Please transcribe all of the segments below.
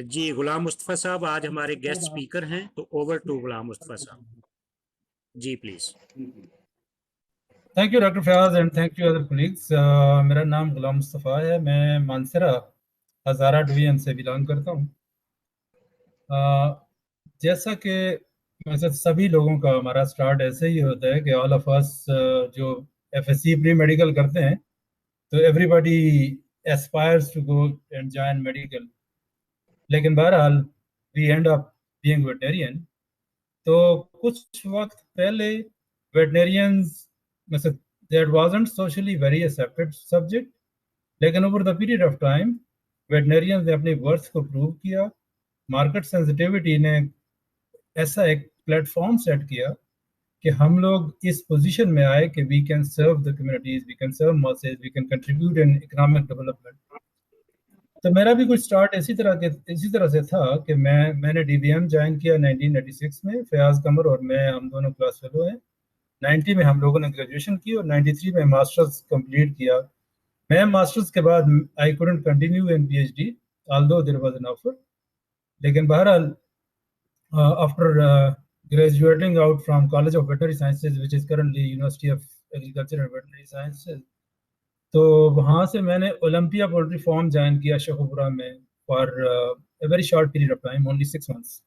जी गुलाम मुस्तफा साहब आज हमारे गेस्ट स्पीकर हैं, तो ओवर टू गुलाम मुस्तफा साहब, जी please. Thank you doctor Fayaz and thank you other colleagues. मेरा नाम गुलाम मुस्तफ़ा है। मैं मानसरा हज़ारा डिवीजन से बिलोंग करता हूँ। जैसा कि वैसे सभी लोगों का हमारा स्टार्ट ऐसे ही होता है कि ऑल ऑफ अस जो एफएससी प्री मेडिकल करते हैं, तो everybody aspires to go and join medical, लेकिन बहरहाल we end up being veterinarian. तो कुछ वक्त पहले वेटरिनरियंस मतलब that wasn't socially very accepted subject, लेकिन over the period of time veterinarians ने अपनी वर्थ को प्रूव किया। मार्केट सेंसिटिविटी ने ऐसा एक प्लेटफॉर्म सेट किया कि हम लोग इस पोजीशन में आए कि we can serve the communities, we can serve masses, we can contribute in economic development. तो मेरा भी कुछ स्टार्ट इसी तरह से था कि मैंने डीबीएम ज्वाइन किया 1996 में। फयाज कमर और मैं, हम दोनों क्लास फेलो हैं। 90 में हम लोगों ने ग्रेजुएशन की और 93 में मास्टर्स कंप्लीट किया। मैं मास्टर्स के बाद I couldn't continue in PhD although there was an offer, लेकिन बहरहाल after graduating out from College of Veterinary Sciences, which is currently University of Agriculture and Veterinary Sciences, तो वहाँ से मैंने ओलंपिया पोल्ट्री फार्म ज्वाइन किया शेखुपुरा में for a very short period of time, only 6 months.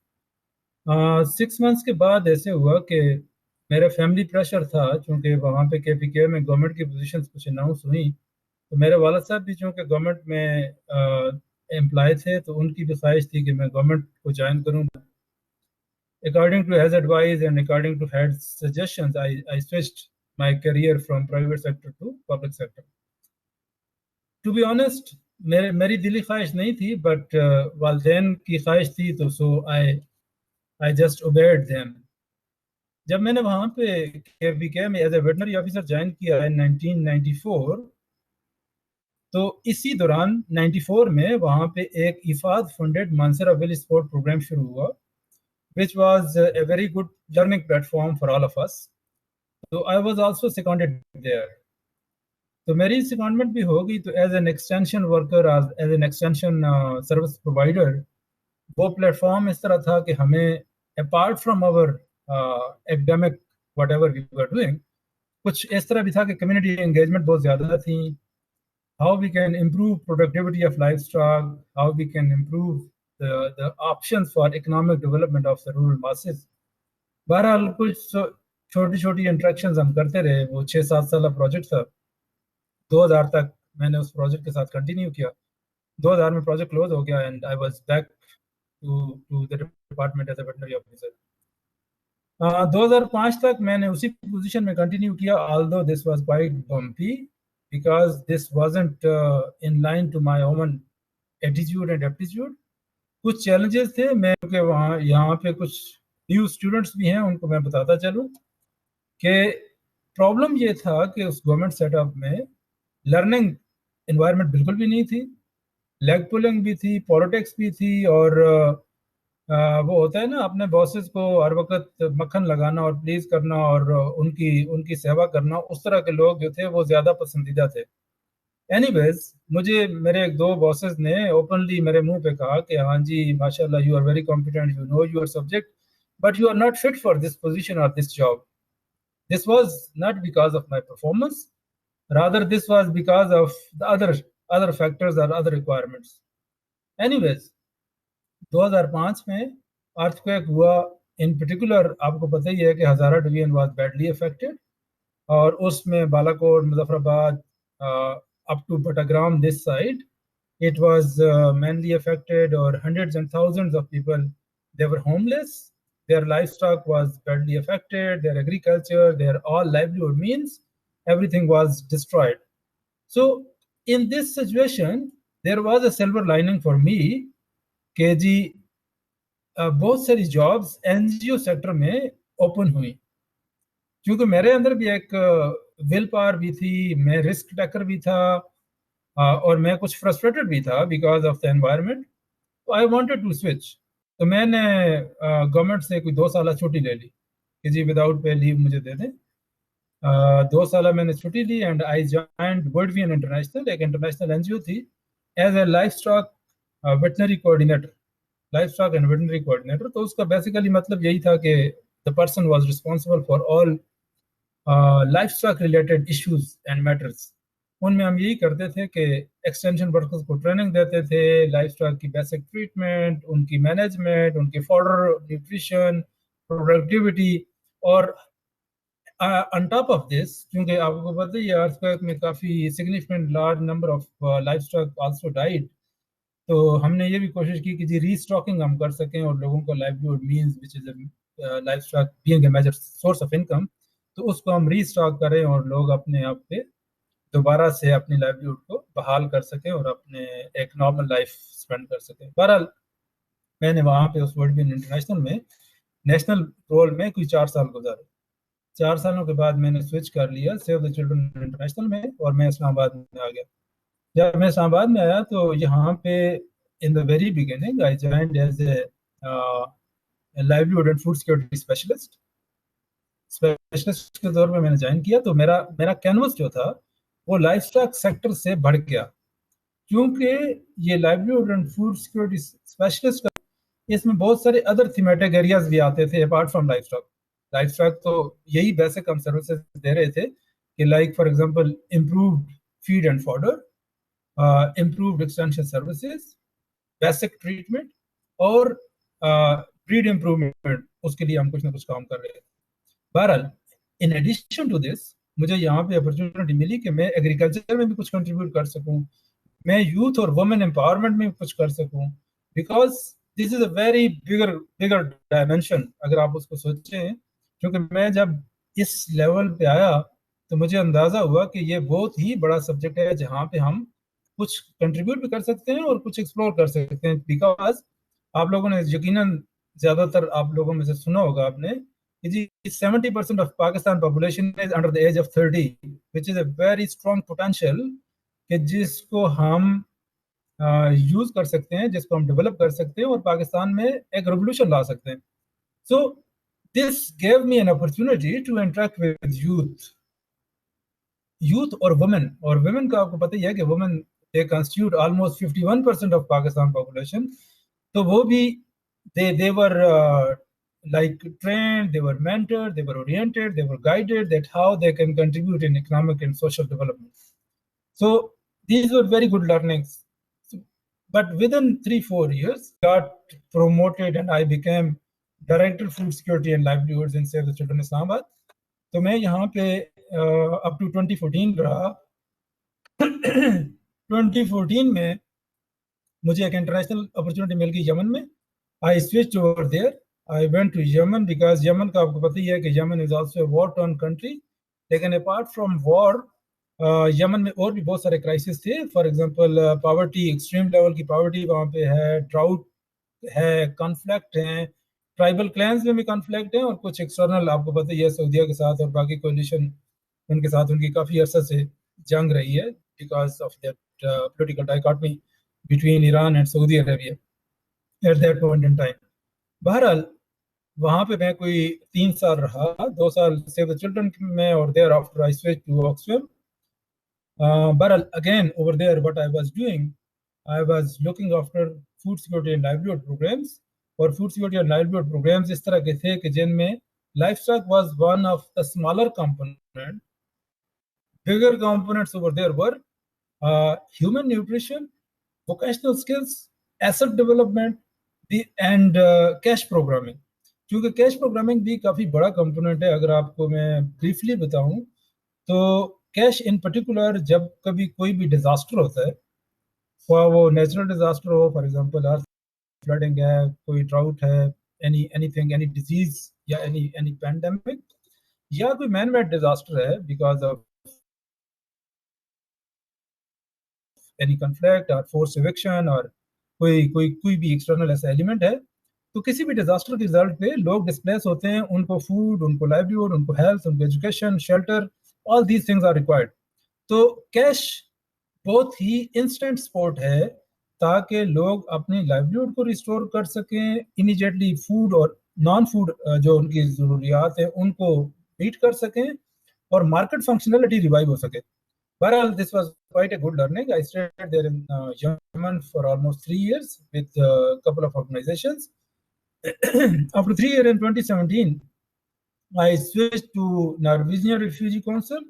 6 months के बाद ऐसे हुआ कि मेरा फैमिली प्रेशर था, चूँकि वहाँ पे केपीके में गवर्नमेंट की पोजीशंस कुछ अनाउंस हुई, तो मेरे वाला साहब भी चूँकि गवर्नमेंट में एम्प्लॉय थे, तो उनकी भी ख्वाहिश थी कि मैं गवर्नमेंट को ज्वाइन करूँ। According to his advice and according to his suggestions, I switched my career from private sector to public sector. To be honest, मेरी दिली ख्वाहिश नहीं थी, बट वालदेन की ख्वाहिश थी, तो सो I just obeyed them. जब मैंने वहाँ पे केवीके में as a veterinary officer join किया है 1994, तो इसी दौरान 94 में वहाँ पे एक इफाद फंडेड मानसरा विल स्पोर्ट प्रोग्राम शुरू हुआ, which was a very good learning platform for all of us. So I was also seconded there. तो मेरी secondment भी हो गई, तो as an extension worker, as an extension service provider, वो प्लेटफॉर्म इस तरह था कि हमें apart from our academic whatever we were doing, कुछ इस तरह भी था कि community engagement बहुत ज़्यादा थी. How we can improve productivity of livestock, how we can improve the options for economic development of the rural masses. बहरहाल कुछ छोटी छोटी इंट्रैक्शंस हम करते रहे। वो 6-7 साल का प्रोजेक्ट था। 2000 तक मैंने उस प्रोजेक्ट के साथ कंटिन्यू किया। 2000 में प्रोजेक्ट क्लोज हो गया and I was back to the department as a veterinary officer. 2005 तक मैंने उसी पोजीशन में कंटिन्यू किया, although this was quite bumpy because this wasn't in line to my own attitude and aptitude. कुछ challenges थे, मैं क्योंकि वहाँ यहाँ पे कुछ न्यू स्टूडेंट्स भी हैं, उनको मैं बताता चलूँ कि प्रॉब्लम ये था कि उस गवर्नमेंट सेटअप में लर्निंग एनवायरनमेंट बिल्कुल भी नहीं थी, लेग पुलिंग भी थी, पॉलिटिक्स भी थी, और वो होता है ना अपने बॉसेस को हर वक्त मक्खन लगाना और प्लीज करना और उनकी सेवा करना, उस तरह के लोग जो थे वो ज़्यादा पसंदीदा थे। एनीवेज, मुझे मेरे 2 बॉसेस ने ओपनली मेरे मुंह पे कहा कि हाँ जी माशाल्लाह, you are very competent, you know your subject, but you are not fit for this position or this job. This was not because of my performance, rather this was because of the other factors or other requirements. Anyways, 2005 में earthquake हुआ। इन particular आपको पता ही है कि हज़ारा division was badly affected, और उसमें Balakot, Muzaffarabad up to Batagram this side, it was mainly affected, or hundreds and thousands of people, they were homeless. Their livestock was badly affected, their agriculture, their all livelihood means, everything was destroyed. So in this situation, there was a silver lining for me कि जी बहुत सारी jobs NGO sector में open हुई, क्योंकि मेरे अंदर भी एक विल पावर भी थी, मैं रिस्क टेकर भी था, और मैं कुछ फ्रस्ट्रेटेड भी था बिकॉज ऑफ द एनवायरनमेंट। तो आई वांटेड टू स्विच। तो मैंने गवर्नमेंट से कोई 2 साल छुट्टी ले ली कि जी विदाउट पे लीव मुझे दे दें। 2 साल मैंने छुट्टी ली and I joined World Vision International, एक इंटरनेशनल एनजीओ थी, as a livestock veterinary coordinator. Livestock and veterinary coordinator. तो उसका बेसिकली मतलब यही था कि the person was responsible for all livestock related issues and matters. उनमें हम यही करते थे कि एक्सटेंशन वर्कर्स को ट्रेनिंग देते थे, लाइफ स्टॉक की बेसिक ट्रीटमेंट, उनकी मैनेजमेंट, उनकी फॉडर, न्यूट्रिशन, प्रोडक्टिविटी। और ऑन टॉप ऑफ दिस, क्योंकि आपको पता ही है अर्थक्वेक में काफ़ी significant large number of life stock also died, तो हमने ये भी कोशिश की कि जी रीस्टॉकिंग हम कर सकें और लोगों को livelihood means which is livestock being a major source of income, तो उसको हम रीस्टॉक करें और लोग अपने आप पे दोबारा से अपनी लाइवलीहुड को बहाल कर सकें और अपने एक नॉर्मल लाइफ स्पेंड कर सकें। बहरहाल मैंने वहाँ पे उस वर्ल्ड बीन इंटरनेशनल में नेशनल रोल में कोई 4 साल गुजारे। 4 सालों के बाद मैंने स्विच कर लिया सेव द चिल्ड्रन इंटरनेशनल में और मैं इस्लामाबाद में आ गया। जब मैं इस्लामाबाद में आया तो यहाँ पे in the very beginning I joined as a livelihood and food security specialist के तौर पे मैंने ज्वाइन किया। तो मेरा मेरा कैनवस जो था वो लाइफ स्टॉक सेक्टर से बढ़ गया, क्योंकि ये livelihood and food security specialist, इसमें बहुत सारे अदर थीमेटिक एरियाज भी आते थे apart from life stock. Life stock तो यही बेसिक हम सर्विसेज दे रहे थे कि like for example improved feed and fodder, improved extension services, basic treatment और breed improvement, उसके लिए हम कुछ ना कुछ काम कर रहे हैं। बहरहाल इन एडिशन टू दिस मुझे यहाँ पे अपॉर्चुनिटी मिली कि मैं एग्रीकल्चर में भी कुछ कंट्रीब्यूट कर सकूँ, मैं यूथ और वुमेन एम्पावरमेंट में कुछ कर सकूँ, because this is a very bigger bigger dimension अगर आप उसको सोचें। क्योंकि मैं जब इस लेवल पे आया तो मुझे अंदाजा हुआ कि ये बहुत ही बड़ा सब्जेक्ट है जहाँ पे हम कुछ कंट्रीब्यूट भी कर सकते हैं और कुछ एक्सप्लोर कर सकते हैं। बिकॉज आप लोगों ने यकीनन ज्यादातर आप लोगों में से सुना होगा आपने कि जी 70% of Pakistan population is under the age of 30, which is a very strong potential कि जिसको हम यूज कर सकते हैं, जिसको हम डेवलप कर सकते हैं और पाकिस्तान में एक रेवोल्यूशन ला सकते हैं। So this gave me an opportunity to interact with youth और वुमेन का आपको पता ही है कि women they constitute almost 51% of Pakistan population. तो वो भी they were like trained, they were mentored, they were oriented, they were guided that how they can contribute in economic and social development. So these were very good learnings. But within 3-4 years got promoted and I became director food security and livelihoods in Save the Children Islamabad. तो मैं यहाँ पे up to 2014 रहा। 2014 में मुझे एक international opportunity मिल गई Yemen में। I switched over there. I went to Yemen because Yemen का आपको पता ही है कि Yemen is also a war-torn country. लेकिन apart from war, यमन में और भी बहुत सारे क्राइसिस थे। For example poverty, extreme level की पॉवर्टी वहाँ पे है, ड्राउट है, कॉन्फ्लिक्ट हैं, ट्राइबल क्लैंस में भी कॉन्फ्लिक्ट है और कुछ एक्सटर्नल आपको पता ही है सऊदीया के साथ और बाकी कोलिशन उनके साथ उनकी काफ़ी अरसा से जंग रही है because of that political dichotomy between Iran and Saudi Arabia at that point in time. बहरहाल वहाँ पे मैं कोई 3 साल रहा, 2 साल सेव द चिल्ड्रन में और there after I switch to Oxford. बहरहाल again over there what I was doing, I was looking after food security and livelihood programmes. और food security and livelihood programmes इस तरह के थे कि जिनमें livestock was one of the smaller component. Bigger components over there were human nutrition, vocational skills, asset development and cash programming. क्योंकि cash programming भी काफ़ी बड़ा कंपोनेंट है। अगर आपको मैं ब्रीफली बताऊं तो कैश इन पर्टिकुलर जब कभी कोई भी डिजास्टर होता है, वो नेचुरल डिजास्टर हो, फॉर एग्जांपल अर्थ फ्लडिंग है, कोई ड्राउट है, एनीथिंग, एनी डिजीज या एनी पैंडेमिक, या कोई मैन मेड डिजास्टर है बिकॉज ऑफ एनी कॉन्फ्लिक्ट और फोर्स इविक्शन और कोई भी एक्सटर्नल ऐसा एलिमेंट है, तो किसी भी डिजास्टर के रिजल्ट पे लोग डिस्प्लेस होते हैं, उनको फूड, उनको लाइवलीहुड, उनको हेल्थ, उनको education, shelter, all these things are required. तो कैश बहुत ही इंस्टेंट सपोर्ट है ताकि लोग अपनी लाइवलीहुड को रिस्टोर कर सकें, इमीडिएटली फूड और नॉन फूड जो उनकी ज़रूरियात है उनको मीट कर सकें और मार्केट फंक्शनलिटी रिवाइव हो सके। Well, this was quite a good learning. I stayed there in Yemen for almost 3 years with a couple of organizations. After 3 years in 2017, I switched to Norwegian Refugee Council,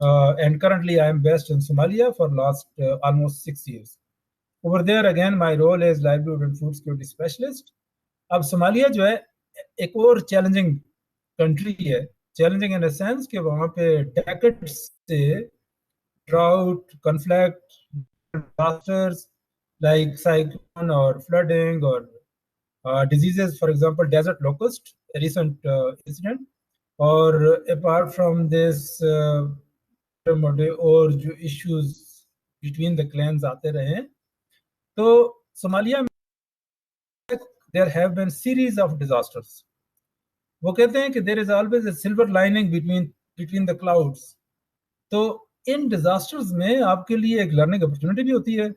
and currently I am based in Somalia for last almost 6 years. Over there again, my role is livelihood and food security specialist. अब Somalia जो है एक और challenging country है, challenging in the sense कि वहाँ पे decades से drought, conflict, disasters like cyclone or flooding or diseases, for example, desert locust, a recent incident, or apart from this, और जो issues between the clans आते रहे, तो सोमालिया में there have been series of disasters. वो कहते हैं कि there is always a silver lining between the clouds. तो इन डिजास्टर्स में आपके लिए एक लर्निंग अपॉर्चुनिटी भी होती है,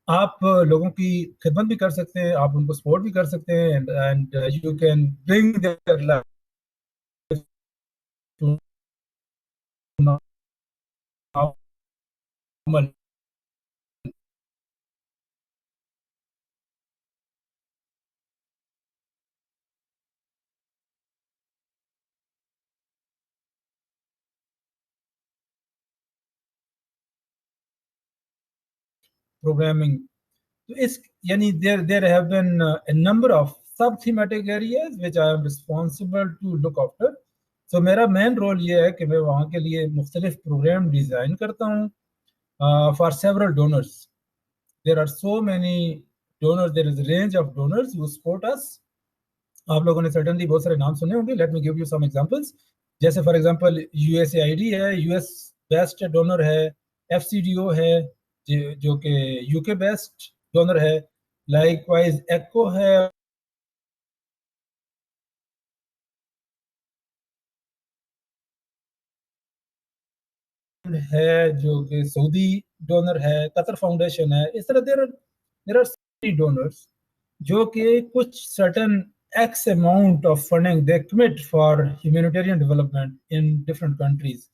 आप लोगों की खिदमत भी कर सकते हैं, आप उनको सपोर्ट भी कर सकते हैं, and you can bring their life to normal. programming. So there have been a number of sub-thematic areas which I am responsible to look after. So मेरा main role ये है कि मैं वहाँ के लिए मुख्तलिफ program design करता हूँ for several donors. There are so many donors, there is a range of donors who support us. आप लोगों ने certainly बहुत सारे नाम सुने होंगे. Let me give you some examples. जैसे for example USAID है, US based donor है, FCDO है जो कि UK based donor है, likewise ECHO है, जो कि सऊदी डोनर है, कतर फाउंडेशन है. इस तरह there are so many donors जो कि कुछ certain X amount of funding they commit for humanitarian development in different countries.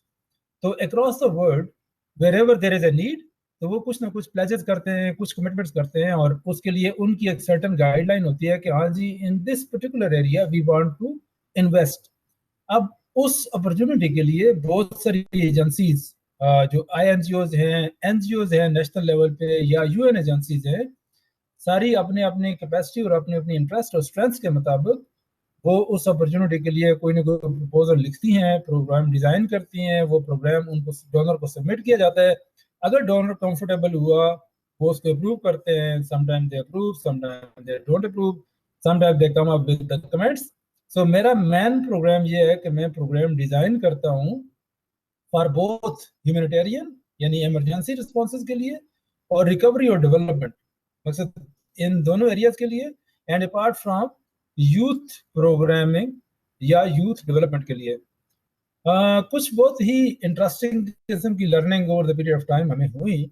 तो across the world wherever there is a need, तो वो कुछ ना कुछ pledges करते हैं, कुछ commitments करते हैं, और उसके लिए उनकी एक certain guideline होती है कि हाँ जी in this particular area we want to invest. अब उस अपॉर्चुनिटी के लिए बहुत सारी एजेंसीज जो INGOs हैं, NGOs हैं नेशनल लेवल पे, या UN एजेंसीज हैं, सारी अपने अपने कैपेसिटी और अपने अपने इंटरेस्ट और स्ट्रेंथ्स के मुताबिक वो उस अपॉर्चुनिटी के लिए कोई ना कोई प्रपोजल लिखती हैं, प्रोग्राम डिजाइन करती हैं, वो प्रोग्राम उनको डोनर को सबमिट किया जाता है. अगर डोनर कंफर्टेबल हुआ वो उसको अप्रूव करते हैं. Sometime they approve, sometime they don't approve, sometime they come up with the comments. So मेरा मेन प्रोग्राम ये है कि मैं प्रोग्राम डिजाइन करता हूँ फॉर बोथ ह्यूमैनिटेरियन यानी इमरजेंसी रिस्पॉन्सेज के लिए और रिकवरी और डेवलपमेंट, मकसद इन दोनों एरियाज के लिए, and apart from youth programming या यूथ डेवलपमेंट के लिए. कुछ बहुत ही इंटरेस्टिंग किस्म की learning over the period of time हमें हुई.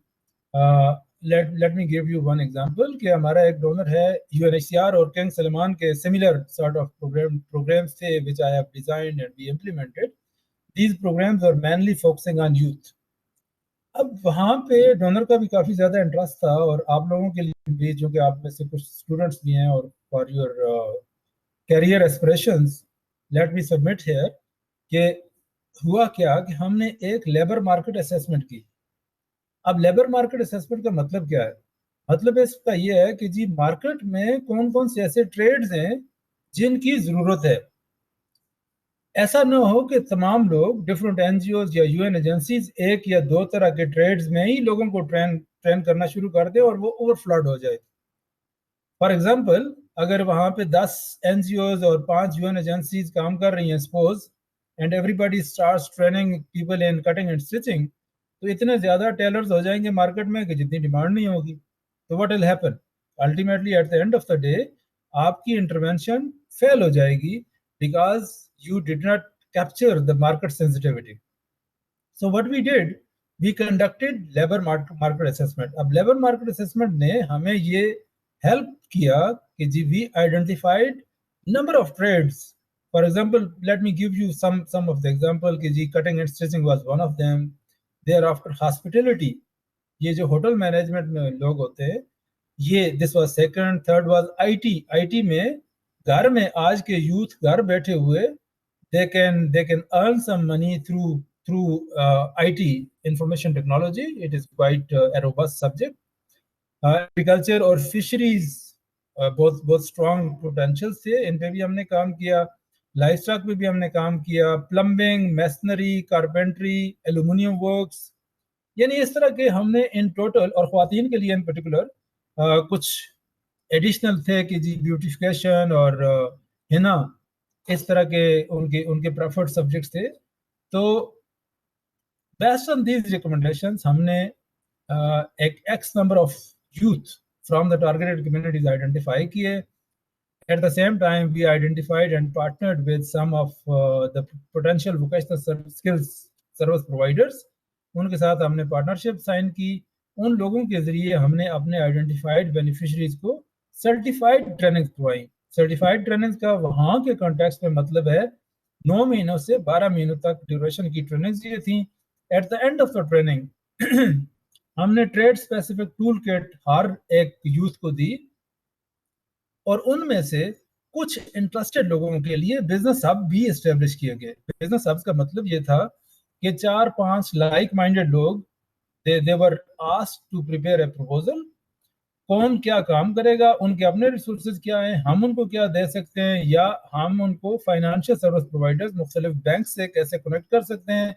let me give you one example कि हमारा एक डोनर है UNHCR और किंग सलमान के similar sort of programs थे which I have designed and we implemented. These programs are mainly focusing on youth. अब वहाँ पे डोनर का भी काफ़ी ज़्यादा इंटरेस्ट था, और आप लोगों के लिए भी, जो कि आप में से कुछ स्टूडेंट्स भी हैं, और for your career aspirations let me submit here कि हुआ क्या कि हमने एक लेबर मार्केट असेसमेंट की. अब लेबर मार्केट असेसमेंट का मतलब क्या है? मतलब इसका ये है कि जी मार्केट में कौन कौन से ऐसे ट्रेड्स हैं जिनकी ज़रूरत है. ऐसा ना हो कि तमाम लोग डिफरेंट NGOs या UN एजेंसीज एक या दो तरह के ट्रेड्स में ही लोगों को ट्रेन करना शुरू कर दे और वो ओवरफ्लड हो जाए. फॉर एग्जांपल, अगर वहाँ पे 10 NGOs और 5 UN एजेंसीज काम कर रही हैं suppose, and everybody starts training people in cutting and stitching, तो इतने ज़्यादा टेलर्स हो जाएंगे मार्केट में कि जितनी डिमांड नहीं होगी. तो what will happen? Ultimately at the end of the day आपकी इंटरवेंशन फेल हो जाएगी because you did not capture the market sensitivity. So what we did, we conducted labor market assessment. अब labor market assessment ने हमें ये help किया कि जी we identified number of trades. For example, let me give you some of the example कि जी cutting and stitching was one of them. They are after hospitality. ये जो होटल मैनेजमेंट में लोग होते हैं, ये this was second, third was IT. IT में घर में आज के यूथ घर बैठे हुए they can earn some money through IT, information technology. It is quite a robust subject. Agriculture और फिशरीज बहुत बहुत स्ट्रॉन्ग पोटेंशियल थे, इन पे भी हमने काम किया। लाइफ स्टॉक पे भी हमने काम किया, plumbing, masonry, carpentry, aluminium works, यानी इस तरह के हमने इन टोटल, और ख्वातीन के लिए इन पर्टिकुलर कुछ एडिशनल थे कि जी ब्यूटिफिकेशन और हिना, इस तरह के उनके उनके प्रेफर्ड सब्जेक्ट्स थे। तो बेस्ड ऑन दीज रिकमेंडेशंस हमने एक x number of youth from the targeted communities identify किए। At the same time, we identified and partnered with some of the potential vocational skills service providers. उनके साथ हमने partnership sign की। उन लोगों के जरिए हमने अपने आइडेंटिफाइड बेनिफिशरीज को सर्टिफाइड ट्रेनिंग करवाई। सर्टिफाइड ट्रेनिंग का वहाँ के कॉन्टेक्स्ट में मतलब है 9 महीनों से 12 महीनों तक ड्यूरेशन की ट्रेनिंग ये थी। Eight the end of the training हमने ट्रेड स्पेसिफिक टूल किट हर एक यूथ को दी, और उनमें से कुछ इंटरेस्टेड लोगों के लिए बिजनेस हब भी एस्टेब्लिश किए गए। बिजनेस हब्स का मतलब ये था कि 4-5 लाइक माइंडेड लोग they were asked to prepare a proposal. कौन क्या काम करेगा, उनके अपने रिसोर्सेज क्या हैं, हम उनको क्या दे सकते हैं, या हम उनको फाइनेंशियल सर्विस प्रोवाइडर्स मुख्तलिफ बैंक से कैसे कनेक्ट कर सकते हैं,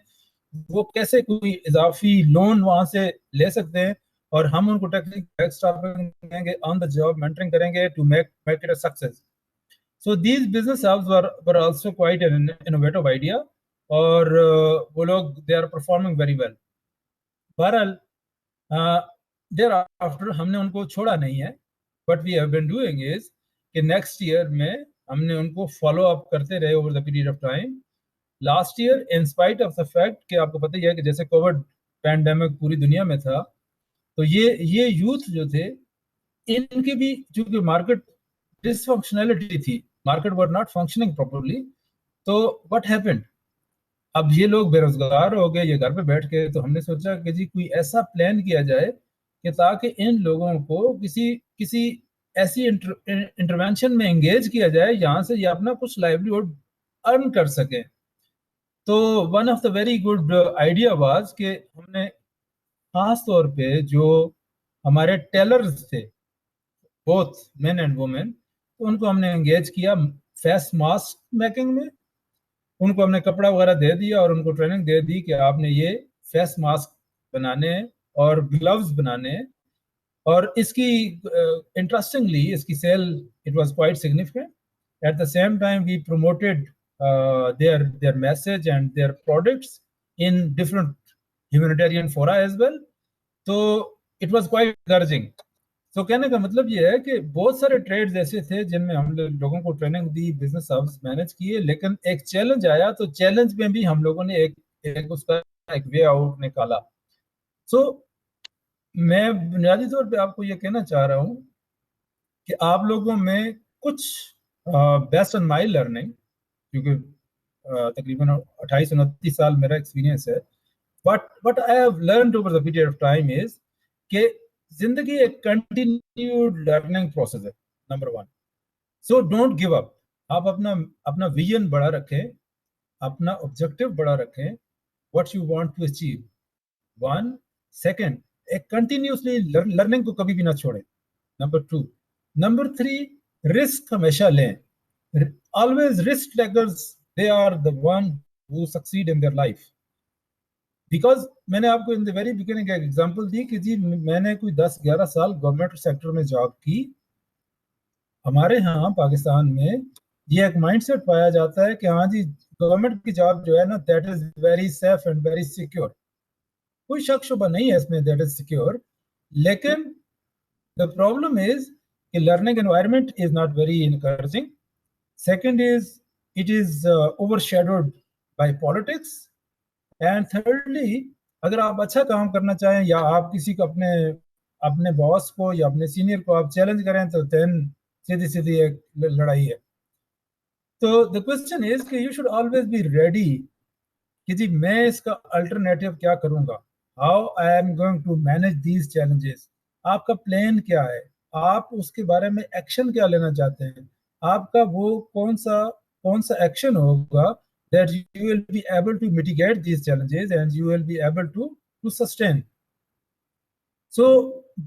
वो कैसे कोई इजाफी लोन वहां से ले सकते हैं, और हम उनको टेक्निकल एक्स्ट्रा देंगे, ऑन द जॉब मेंटरिंग करेंगे to make it a success. So these business hubs were also quite an innovative idea, और वो लोग they are performing very well. बहरहाल देयर आफ्टर हमने उनको छोड़ा नहीं है, but we have been doing is कि नेक्स्ट ईयर में हमने उनको फॉलो अप करते रहे over the period of time. Last year, in spite of the fact कि आपको पता ही है कि जैसे कोविड पैंडेमिक पूरी दुनिया में था, तो ये यूथ जो थे, इनकी भी चूंकि मार्केट डिसफंक्शनैलिटी थी, market were not functioning properly, तो व्हाट हैपेंड, अब ये लोग बेरोजगार हो गए, ये घर पे बैठ के। तो हमने सोचा कि जी कोई ऐसा प्लान किया जाए कि ताकि इन लोगों को किसी किसी ऐसी इंटरवेंशन में एंगेज किया जाए जहां से ये अपना कुछ लाइवलीहुड अर्न कर सके। तो one of the very good idea was कि हमने खास तौर पे जो हमारे टेलर्स थे, बोथ मेन एंड वुमेन, तो उनको हमने एंगेज किया फेस मास्क मेकिंग में। उनको हमने कपड़ा वगैरह दे दिया और उनको ट्रेनिंग दे दी कि आपने ये फेस मास्क बनाने और ग्लव्स बनाने। और इसकी इंटरेस्टिंगली इसकी sale it was quite significant. At the same time we promoted their message and their products in different humanitarian fora as well. तो it was quite encouraging. तो कहने का मतलब ये है कि बहुत सारे ट्रेड्स ऐसे थे जिनमें हम लोगों को ट्रेनिंग दी, बिजनेस हब्स मैनेज किए, लेकिन एक चैलेंज आया, तो चैलेंज में भी हम लोगों ने एक उसका एक वे आउट निकाला। सो मैं बुनियादी तौर पे आपको ये कहना चाह रहा हूँ कि आप लोगों में कुछ बेस्ट ऑन माई लर्निंग, क्योंकि तकरीबन 28-29 साल मेरा एक्सपीरियंस है, but what I have learned over the period of time is कि जिंदगी एक कंटिन्यूड लर्निंग प्रोसेस है, number 1। So don't give up. आप अपना अपना विजन बड़ा रखें, अपना ऑब्जेक्टिव बड़ा रखें, what you want to achieve. 1 second, एक कंटिन्यूसली लर्निंग को कभी भी ना छोड़ें। नंबर 2, नंबर 3, रिस्क हमेशा लें। Always risk takers, they are the one who succeed in their life. Because मैंने आपको इन द वेरी बिगिनिंग एक एग्जांपल दी कि जी मैंने कोई 10-11 साल गवर्नमेंट सेक्टर में जॉब की। हमारे यहाँ पाकिस्तान में ये एक माइंडसेट पाया जाता है कि हाँ जी गवर्नमेंट की जॉब जो है ना, that is very safe and very secure. कोई शक शुबा नहीं है इसमें, दैट इज सिक्योर। लेकिन द प्रॉब्लम इज कि learning environment is not very encouraging. Second is it is overshadowed by politics. And thirdly, अगर आप अच्छा काम करना चाहें या आप किसी को अपने अपने बॉस को या अपने सीनियर को आप चैलेंज करें, तो देन सीधी सीधी एक लड़ाई है। तो द क्वेश्चन इज कि you should always be ready कि जी मैं इसका अल्टरनेटिव क्या करूंगा। How I am going to manage these challenges, आपका प्लान क्या है, आप उसके बारे में एक्शन क्या लेना चाहते हैं, आपका वो कौन सा एक्शन होगा that you will be able to mitigate these challenges and you will be able to sustain. So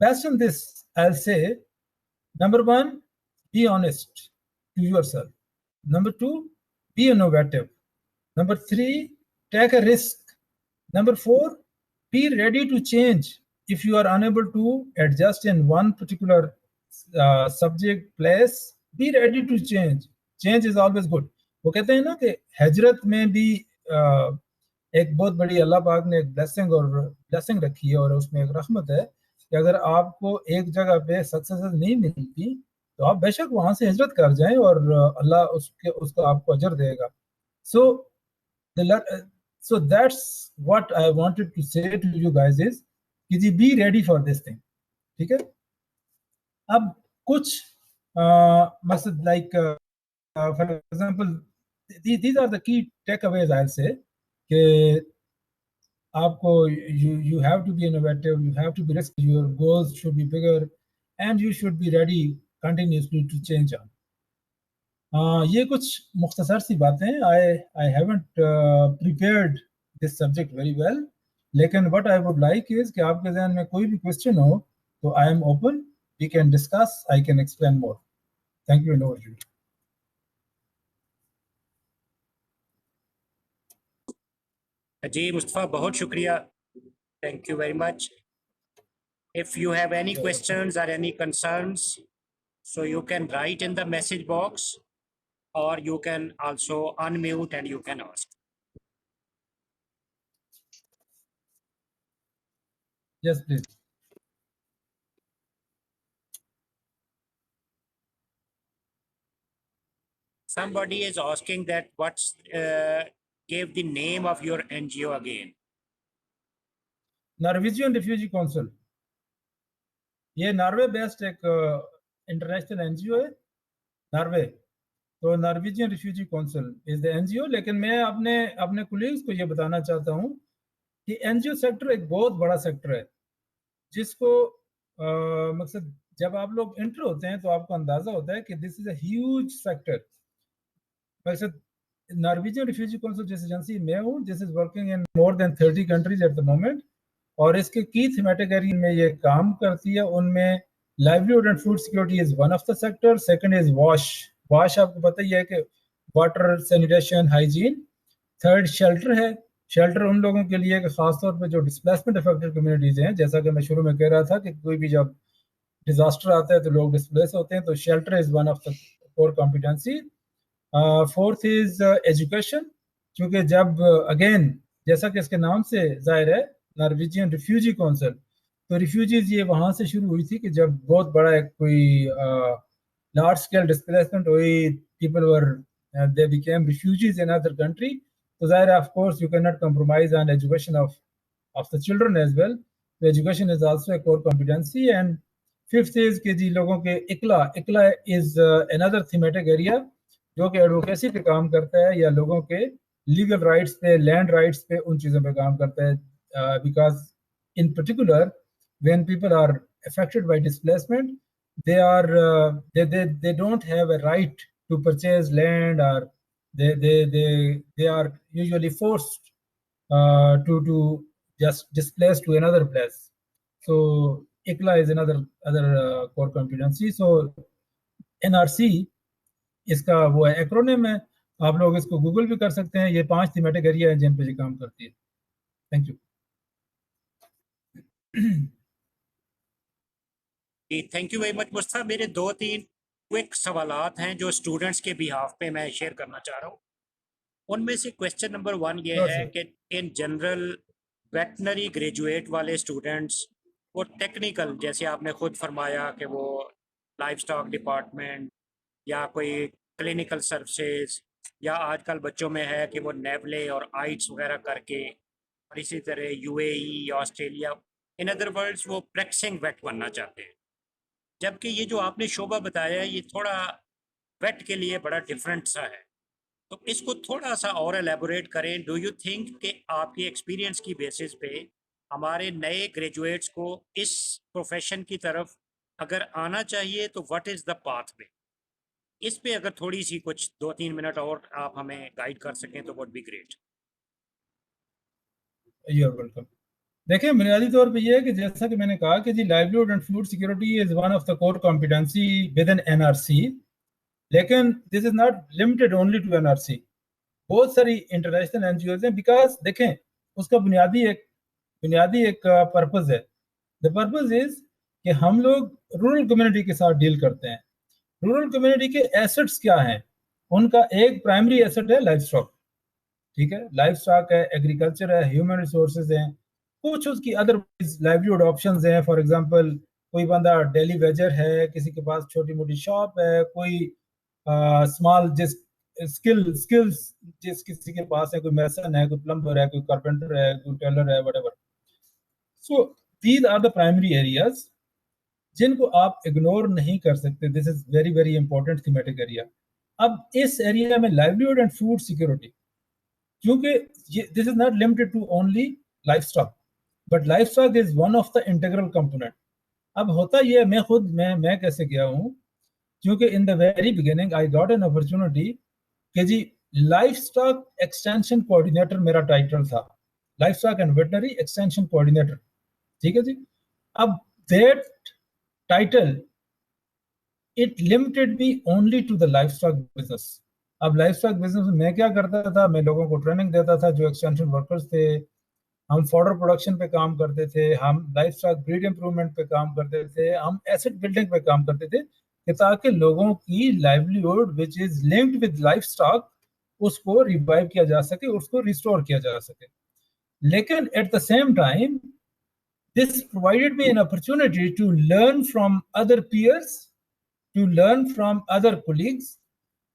based on this, I'll say, number one, be honest to yourself. Number two, be innovative. Number three, take a risk. Number four, be ready to change. If you are unable to adjust in one particular subject, place, be ready to change. Change is always good. वो कहते हैं ना कि हजरत में भी एक बहुत बड़ी अल्लाह पाक ने एक ब्लेसिंग रखी है और उसमें एक रहमत है कि अगर आपको एक जगह पे सक्सेस नहीं मिलती तो आप बेशक वहां से हिजरत कर जाएं और अल्लाह उसको आपको अजर देगा. सो so that's what I wanted to say to you guys is कि जी be ready for this thing. ठीक है. अब कुछ मकसद like for example these are the key takeaways I'll say कि आपको you have to be innovative, you have to be risky, your goals should be bigger and you should be ready continuously to change on. ये कुछ मुख्तसर सी बातें. I haven't prepared this subject very well, लेकिन what I would like is कि आपके जहन में कोई भी क्वेश्चन हो तो I am open, we can discuss, I can explain more. Thank you and over to you. जी मुस्तफ़ा, बहुत शुक्रिया. Thank you very much. If you have any questions or any concerns, so you can write in the message box or you can also unmute and you can ask. Yes, please. Somebody is asking that what's gave the name of your NGO again. Norwegian refugee council. ये Norway based एक international NGO है, Norway. तो Norwegian refugee council is the NGO. लेकिन मैं अपने अपने colleagues को ये बताना चाहता हूँ कि एनजीओ सेक्टर एक बहुत बड़ा सेक्टर है जिसको मकसद जब आप लोग इंटर होते हैं तो आपको अंदाजा होता है कि this is a huge sector. मकसद नॉर्वेजियन रिफ्यूजी काउंसिल जिस एजेंसी में हूँ, this is working in more than 30 countries at the moment. और इसके की थीमेटिक एरिया में ये काम करती है. उनमें livelihood and food security is one of the sector. Second is wash आपको पता ही है कि water, sanitation, hygiene. Third shelter है. शेल्टर उन लोगों के लिए खासतौर पर जो डिस्प्लेसमेंट अफेक्टेड कम्युनिटीज हैं, जैसा कि मैं शुरू में कह रहा था कि कोई भी जब डिजास्टर आता है तो लोग डिस्प्लेस होते हैं, तो shelter is one of the core competency. Fourth is education, क्योंकि जब अगेन जैसा कि इसके नाम से जाहिर है नॉर्वेजियन रिफ्यूजी काउंसिल, तो रिफ्यूजीज ये वहां से शुरू हुई थी कि जब बहुत बड़ा एक कोई लार्ज स्केल डिस्प्लेसमेंट हुई, people were they became refugees in other country. So that of course you cannot compromise on education of the children as well. So education is also a core competency. And fifth is कि जी लोगों के Ikla is another thematic area जो कि advocacy पे काम करता है या लोगों के लीगल राइट्स पे, लैंड राइट्स पे, उन चीज़ों पे काम करता है. Because in particular when people are affected by displacement, they don't have a right to purchase land, or they are usually forced to just displace to another place. So ICLA is another core competency. So NRC इसका वो है acronym है. आप लोग इसको Google भी कर सकते हैं. ये 5 थीमेटिक एरिया है जिन पे ये काम करती है. Thank you. Thank you very much Mustafa. मेरे 2-3 क्विक सवालात हैं जो स्टूडेंट्स के बिहाफ पे मैं शेयर करना चाह रहा हूँ. उनमें से क्वेश्चन नंबर 1 ये है कि इन जनरल वेटनरी ग्रेजुएट वाले स्टूडेंट्स वो टेक्निकल, जैसे आपने खुद फरमाया कि वो लाइफ स्टॉक डिपार्टमेंट या कोई क्लिनिकल सर्विसेज, या आजकल बच्चों में है कि वो नेवले और आइट्स वगैरह करके, और इसी तरह UAE, Australia, in other words वो प्रैक्टिसिंग वेट बनना चाहते हैं. जबकि ये जो आपने शोबा बताया है ये थोड़ा वेट के लिए बड़ा डिफरेंट सा है, तो इसको थोड़ा सा और एलेबोरेट करें. डू यू थिंक कि आपके एक्सपीरियंस की बेसिस पे हमारे नए ग्रेजुएट्स को इस प्रोफेशन की तरफ अगर आना चाहिए तो व्हाट इज़ द पाथवे? इस पे अगर थोड़ी सी कुछ 2-3 मिनट और आप हमें गाइड कर सकें तो would be great. You are welcome. देखिए, बुनियादी तौर पे ये है कि जैसा कि मैंने कहा कि जी livelihood and food security is one of the core competency with an NRC, लेकिन this is not limited only to NRC. बहुत सारी इंटरनेशनल एनजीओज हैं, बिकॉज देखें उसका बुनियादी एक पर्पज है। द पर्पज इज कि हम लोग रूरल कम्युनिटी के साथ डील करते हैं। रूरल कम्युनिटी के एसेट्स क्या हैं? उनका एक प्राइमरी एसेट है लाइफ स्टॉक। ठीक है, लाइफ स्टॉक है, एग्रीकल्चर है, ह्यूमन रिसोर्सेज हैं, कुछ उसकी अदरवाइज लाइवलीहुड ऑप्शंस हैं। फॉर एग्जांपल, कोई बंदा डेली वेजर है, किसी के पास छोटी मोटी शॉप है, कोई स्मॉल जिस स्किल्स जिस किसी के पास है, कोई मैसन है, कोई प्लम्बर है, कोई कारपेंटर है, कोई टेलर है, whatever. So these are the primary areas जिनको आप इग्नोर नहीं कर सकते। This is very very important thematic area. अब इस एरिया में लाइवलीहुड एंड फूड सिक्योरिटी, क्योंकि this is not limited to only livestock, but livestock is one of the integral component. अब होता ये, मैं कैसे गया हूँ, क्योंकि in the very beginning I got an opportunity कि जी लाइफ स्टॉक एक्सटेंशन कोऑर्डिनेटर मेरा टाइटल था, livestock and veterinary extension coordinator. ठीक है जी। अब that title it limited me only to the livestock business. अब लाइफ स्टॉक बिजनेस में मैं क्या करता था? मैं लोगों को ट्रेनिंग देता था जो एक्सटेंशन वर्कर्स थे। हम फॉडर प्रोडक्शन पे काम करते थे, हम लाइफ स्टॉक ब्रीड इंप्रूवमेंट पे काम करते थे, हम एसेट बिल्डिंग पे काम करते थे, कि ताकि लोगों की livelihood which is linked with life stock उसको रिवाइव किया जा सके, उसको रिस्टोर किया जा सके। लेकिन eight the same time this provided me an opportunity to learn from other peers, to learn from other colleagues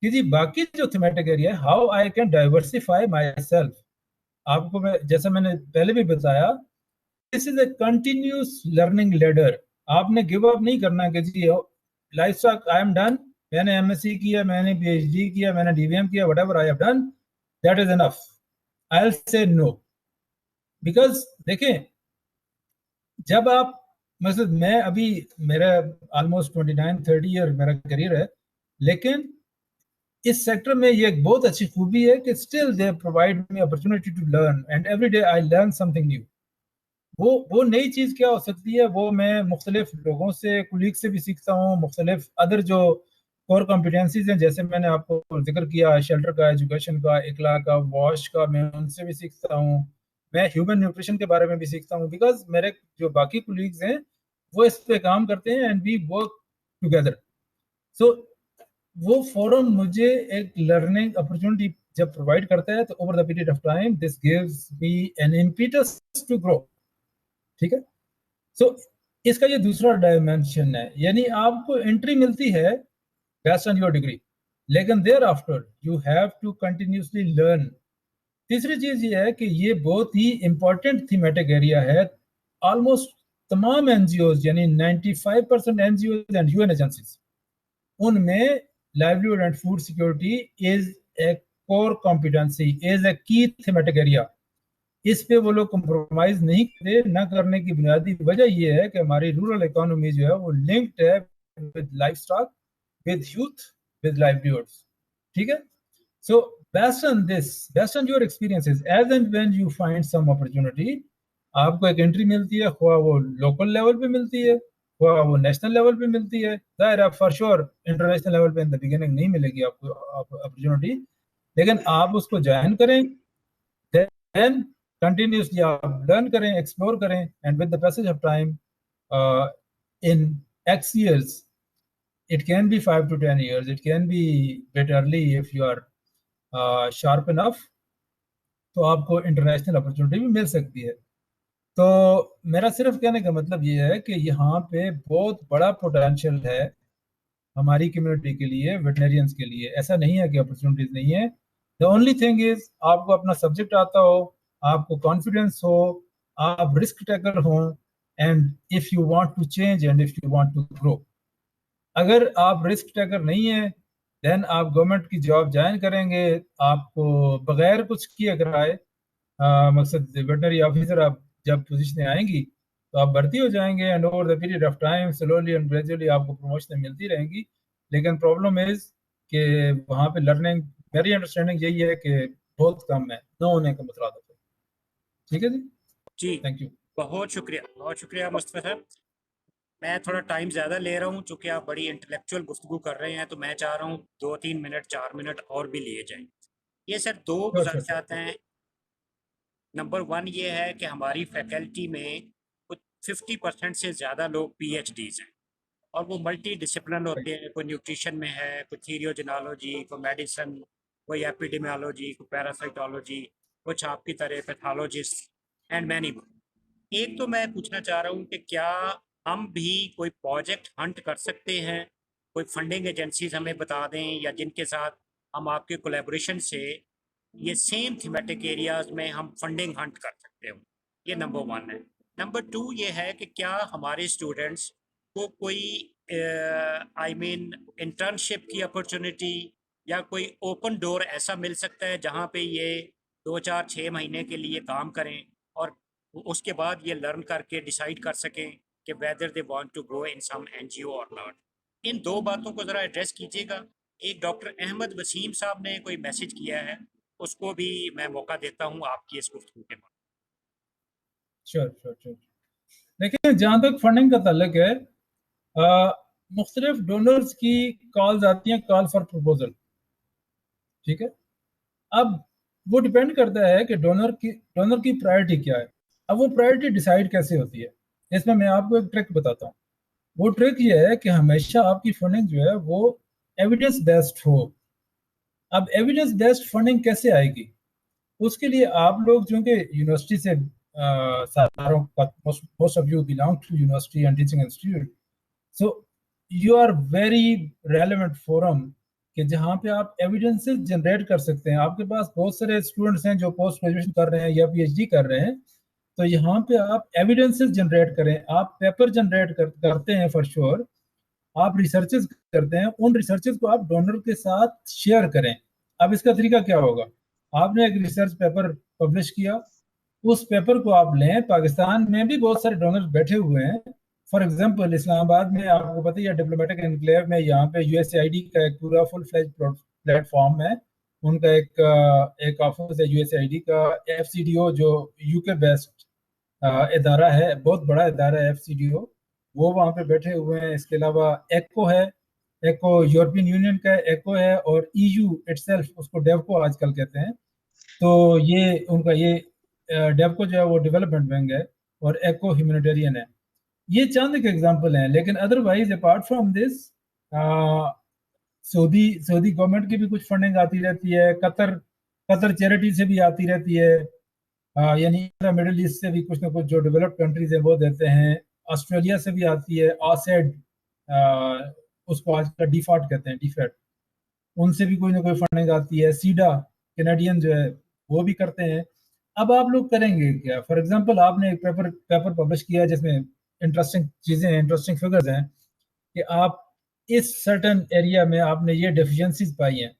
कि जी बाकी जो थीमेटिक एरिया है, how I can diversify myself. आपको मैं, जैसा मैंने पहले भी बताया, this is a continuous learning ladder. आपने गिव अप नहीं करना कि जी livestock I am done, मैंने एमएससी किया, मैंने पीएचडी किया, मैंने डीवीएम किया, whatever I have done, that is enough. I will say no. Because देखें, जब आप, मतलब मैं अभी, मेरा ऑलमोस्ट 29-30 ईयर मेरा करियर है, लेकिन इस सेक्टर में ये एक बहुत अच्छी खूबी है कि still they provide me opportunity to learn and every day I learn something new. वो नई चीज़ क्या हो सकती है? वो मैं मुख्तलिफ लोगों से, कुलीग से भी सीखता हूँ, मुख्तलिफ अदर जो कोर कॉम्पिटेंसीज हैं, जैसे मैंने आपको जिक्र किया शेल्टर का, एजुकेशन का, इकला का, वॉश का, मैं उनसे भी सीखता हूँ। मैं ह्यूमन न्यूट्रिशन के बारे में भी सीखता हूँ, बिकॉज मेरे जो बाकी कुलीग्स हैं वो इस पे काम करते हैं एंड वी वर्क टुगेदर। सो वो फोरम मुझे एक लर्निंग अपॉर्चुनिटी जब प्रोवाइड करता है, तो over the period of time this gives me an impetus to grow. ठीक है। सो इसका ये दूसरा डायमेंशन है, यानी आपको एंट्री मिलती है बेस्ड ऑन योर डिग्री, लेकिन thereafter you have to continuously learn. तीसरी चीज ये है कि ये बहुत ही इंपॉर्टेंट थीमेटिक एरिया है। ऑलमोस्ट तमाम एनजीओज, यानी 95% एनजीओज एंड यूएन एजेंसीज, उनमें livelihood and food security is a core competency, is a key thematic area. इस पे वो लोग कंप्रोमाइज नहीं करते। न करने की बुनियादी वजह ये है कि हमारी रूरल इकोनॉमी जो है वो लिंक्ड है with life stock, with youth, with livelihoods. ठीक है। सो based on your experiences, as and when you find some opportunity, आपको एक एंट्री मिलती है, ख्वाह वो लोकल लेवल पे मिलती है, ख्वाह वो नेशनल लेवल पे मिलती है। जाहिर है फॉर श्योर इंटरनेशनल लेवल पे इन द बिगिनिंग नहीं मिलेगी आपको अपॉर्चुनिटी, लेकिन आप उसको ज्वाइन करें, देन कंटिन्यूसली आप लर्न करें, एक्सप्लोर करें, and with the passage of time in X years, it can be 5 to 10 years, it can be bit early if you are sharp enough, तो आपको इंटरनेशनल अपॉर्चुनिटी भी मिल सकती है। तो मेरा सिर्फ कहने का मतलब ये है कि यहाँ पे बहुत बड़ा पोटेंशियल है हमारी कम्युनिटी के लिए, वेटनरियंस के लिए। ऐसा नहीं है कि अपॉर्चुनिटीज नहीं है। द ओनली थिंग इज आपको अपना सब्जेक्ट आता हो, आपको कॉन्फिडेंस हो, आप रिस्क टेकर हो, and if you want to change and if you want to grow. अगर आप रिस्क टेकर नहीं है, देन आप गवर्नमेंट की जॉब ज्वाइन करेंगे, आपको बगैर कुछ किए कराए, मकसद वेटनरी ऑफिसर आप जब पोजीशनें आएंगी तो आप भर्ती हो जाएंगे, and over the period of time slowly and gradually आपको प्रमोशन मिलती रहेंगी। लेकिन प्रॉब्लम इज कि वहाँ पे लर्निंग, मेरी अंडरस्टैंडिंग यही है कि बहुत कम है, न होने का मतलब है। ठीक है जी, जी, थैंक यू। बहुत शुक्रिया मुस्तफ़ा साहब। मैं थोड़ा टाइम ज़्यादा ले रहा हूँ, चूँकि आप बड़ी इंटेलेक्चुअल गुफ्तगू कर रहे हैं, तो मैं चाह रहा हूँ 2-3 मिनट 4 मिनट और भी लिए जाएं। ये सर दो श्योर श्योर गुजारिशात हैं। नंबर वन ये है कि हमारी फैकल्टी में कुछ 50% से ज़्यादा लोग PhDs हैं, और वो मल्टी डिसिप्लिन राइट। होते हैं। कोई न्यूट्रिशन में है, कोई थीरियोजेनोलॉजी, कोई मेडिसिन, कोई एपिडेमियोलॉजी, कोई पैरासाइटोलॉजी, कुछ आपकी तरह पैथोलॉजिस्ट एंड मैनी मोर। एक तो मैं पूछना चाह रहा हूँ कि क्या हम भी कोई प्रोजेक्ट हंट कर सकते हैं, कोई फंडिंग एजेंसीज हमें बता दें, या जिनके साथ हम आपके कोलेब्रेशन से ये सेम थीमेटिक एरियाज में हम फंडिंग हंट कर सकते हो। ये नंबर वन है। नंबर टू ये है कि क्या हमारे स्टूडेंट्स को कोई आई मीन इंटर्नशिप की अपॉर्चुनिटी या कोई ओपन डोर ऐसा मिल सकता है जहाँ पे ये 2-4-6 महीने के लिए काम करें, और उसके बाद ये लर्न करके डिसाइड कर सकें कि whether they want to go in some NGO और नॉट। इन दो बातों को ज़रा एड्रेस कीजिएगा। एक डॉक्टर अहमद वसीम साहब ने कोई मैसेज किया है, उसको भी मैं मौका देता हूँ आपकी इस गुफ्तगू के बाद। Sure sure sure. देखिए, जहाँ तक फंडिंग का ताल्लुक है, मुख्तलिफ डोनर्स की कॉल्स आती हैं, कॉल फॉर प्रपोजल। ठीक है। अब वो डिपेंड करता है कि डोनर की प्रायोरिटी क्या है। अब वो प्रायोरिटी डिसाइड कैसे होती है, इसमें मैं आपको एक ट्रिक बताता हूँ। वो ट्रिक ये है कि हमेशा आपकी फंडिंग जो है वो एविडेंस बेस्ड हो। अब एविडेंस बेस्ड फंडिंग कैसे आएगी? उसके लिए आप लोग, चूंकि यूनिवर्सिटी से सारों का, most of you belong to university and teaching institute, so you are very relevant forum कि जहाँ पे आप एविडेंसेस जनरेट कर सकते हैं। आपके पास बहुत सारे स्टूडेंट्स हैं जो पोस्ट ग्रेजुएशन कर रहे हैं या PhD कर रहे हैं, तो यहाँ पे आप एविडेंसेस जनरेट करें। आप पेपर जनरेट करते हैं फॉर श्योर, आप रिसर्चेस करते हैं, उन रिसर्चेस को आप डोनर के साथ शेयर करें। अब इसका तरीका क्या होगा? आपने एक रिसर्च पेपर पब्लिश किया, उस पेपर को आप लें। पाकिस्तान में भी बहुत सारे डोनर्स बैठे हुए हैं। फॉर एग्जांपल, इस्लामाबाद में आपको पता ही है, डिप्लोमेटिक एनक्लेव में यहाँ पे USAID का एक पूरा फुल फ्लेज प्लेटफॉर्म है। उनका एक ऑफिस है USAID का। FCDO जो UK बेस्ड इदारा है, बहुत बड़ा इदारा है FCDO, वो वहाँ पे बैठे हुए हैं। इसके अलावा ECHO है, ECHO यूरोपियन यूनियन का ECHO है, और EU इटसेल्फ, उसको डेवको आजकल कहते हैं। तो ये उनका ये डेवको जो है वो डेवलपमेंट बैंक है, और ECHO ह्यूमैनिटेरियन है। ये चंद के एग्जांपल हैं, लेकिन otherwise apart from this, Saudi Saudi government की भी कुछ फंडिंग आती रहती है। कतर कतर चैरिटी से भी आती रहती है। यानी मिडिल ईस्ट से भी कुछ ना कुछ जो डेवलप्ड कंट्रीज है वो देते हैं। ऑस्ट्रेलिया से भी आती है, ऑसेड, उसको आजकल डीफॉट कहते हैं, डीफेट, उनसे भी कोई ना कोई फंडिंग आती है। सीडा कैनेडियन जो है वो भी करते हैं। अब आप लोग करेंगे क्या? फॉर एग्जांपल, आपने एक पेपर पेपर पब्लिश किया है जिसमें इंटरेस्टिंग चीजें हैं, इंटरेस्टिंग फिगर्स हैं कि आप इस सर्टन एरिया में आपने ये डेफिशिएंसीज पाई हैं।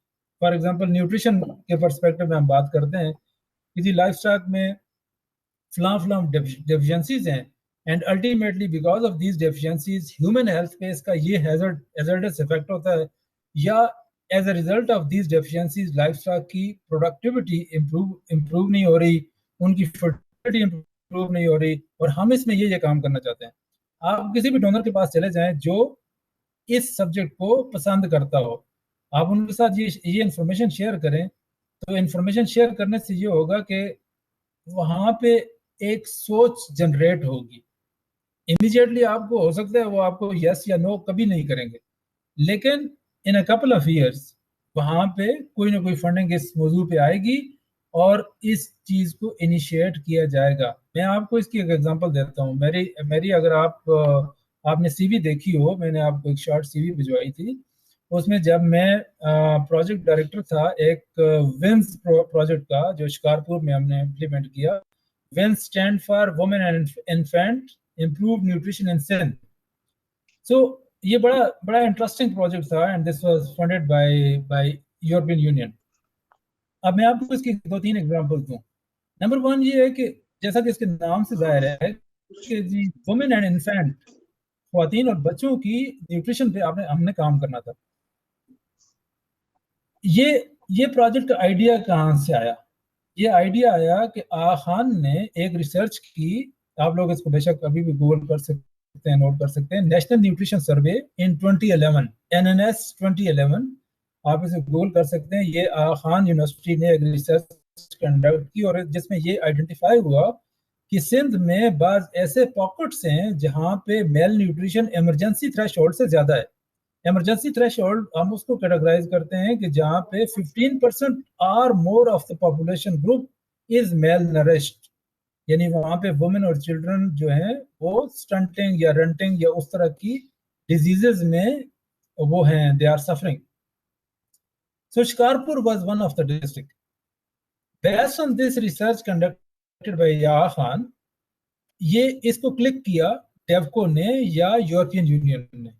फॉर एग्जांपल, न्यूट्रिशन के परस्पेक्टिव में हम बात करते हैं कि जी लाइफ स्टॉक में फलां डेफिशिएंसीज हैं, and ultimately because of these deficiencies human health पे इसका ये हैजर्डस इफेक्ट होता है, या as a result of these deficiencies livestock की प्रोडक्टिविटी इम्प्रूव नहीं हो रही, उनकी फर्टिलिटी इम्प्रूव नहीं हो रही। और हम इसमें ये काम करना चाहते हैं। आप किसी भी डोनर के पास चले जाएं जो इस सब्जेक्ट को पसंद करता हो, आप उनके साथ ये इंफॉर्मेशन शेयर करें। तो इंफॉर्मेशन शेयर करने से ये होगा कि वहां पे एक सोच जनरेट होगी। इमीडिएटली आपको हो सकता है वो आपको यस या नो कभी नहीं करेंगे, लेकिन इन अ कपल ऑफ ईयर्स वहां पे कोई ना कोई फंडिंग इस मौजू पे आएगी, और इस चीज को इनिशिएट किया जाएगा। मैं आपको इसकी एक एग्जांपल देता हूँ। मेरी मेरी अगर आपने CV देखी हो, मैंने आपको एक शॉर्ट CV भिजवाई थी। उसमें जब मैं प्रोजेक्ट डायरेक्टर था एक विंस प्रोजेक्ट का, जो शिकारपुर में हमने इम्प्लीमेंट किया। विंस stand for women and infant improve nutrition in Sindh. So ये बड़ा बड़ा इंटरेस्टिंग प्रोजेक्ट था, and this was funded by European Union. अब मैं आपको इसकी 2-3 एग्जांपल दूं। नंबर वन ये है कि जैसा कि इसके नाम से जाहिर है कि जी वुमेन एंड इन्फेंट, ख्वातीन और बच्चों की न्यूट्रिशन पे आपने हमने काम करना था। ये ये प्रोजेक्ट का आइडिया कहाँ से आया? ये आइडिया आया कि आ खान ने एक रिसर्च की। आप लोग इसको बेशक अभी भी गूगल कर सकते हैं, नोट कर सकते हैं, नेशनल न्यूट्रिशन सर्वे इन 2011, NNS 2011। आप इसे गूगल कर सकते हैं। ये आ खान यूनिवर्सिटी ने एक रिसर्च कंडक्ट की और जिसमें ये आइडेंटिफाई हुआ कि सिंध में बाज ऐसे पॉकेट्स हैं जहाँ पे मेल न्यूट्रिशन इमरजेंसी थ्रेशोल्ड से ज्यादा है। इमरजेंसी थ्रेशोल्ड हम उसको कैटेगराइज करते हैं कि जहाँ पे 15% or more of the population group is malnourished, यानी वहाँ पे वुमेन और चिल्ड्रन जो हैं वो स्टंटिंग या रंटिंग या उस तरह की डिजीजेज में वो हैं, they are suffering. So Shikarpur was one of the district. Based on this research conducted by या खान, ये इसको क्लिक किया डेवको ने या यूरोपियन यूनियन ने।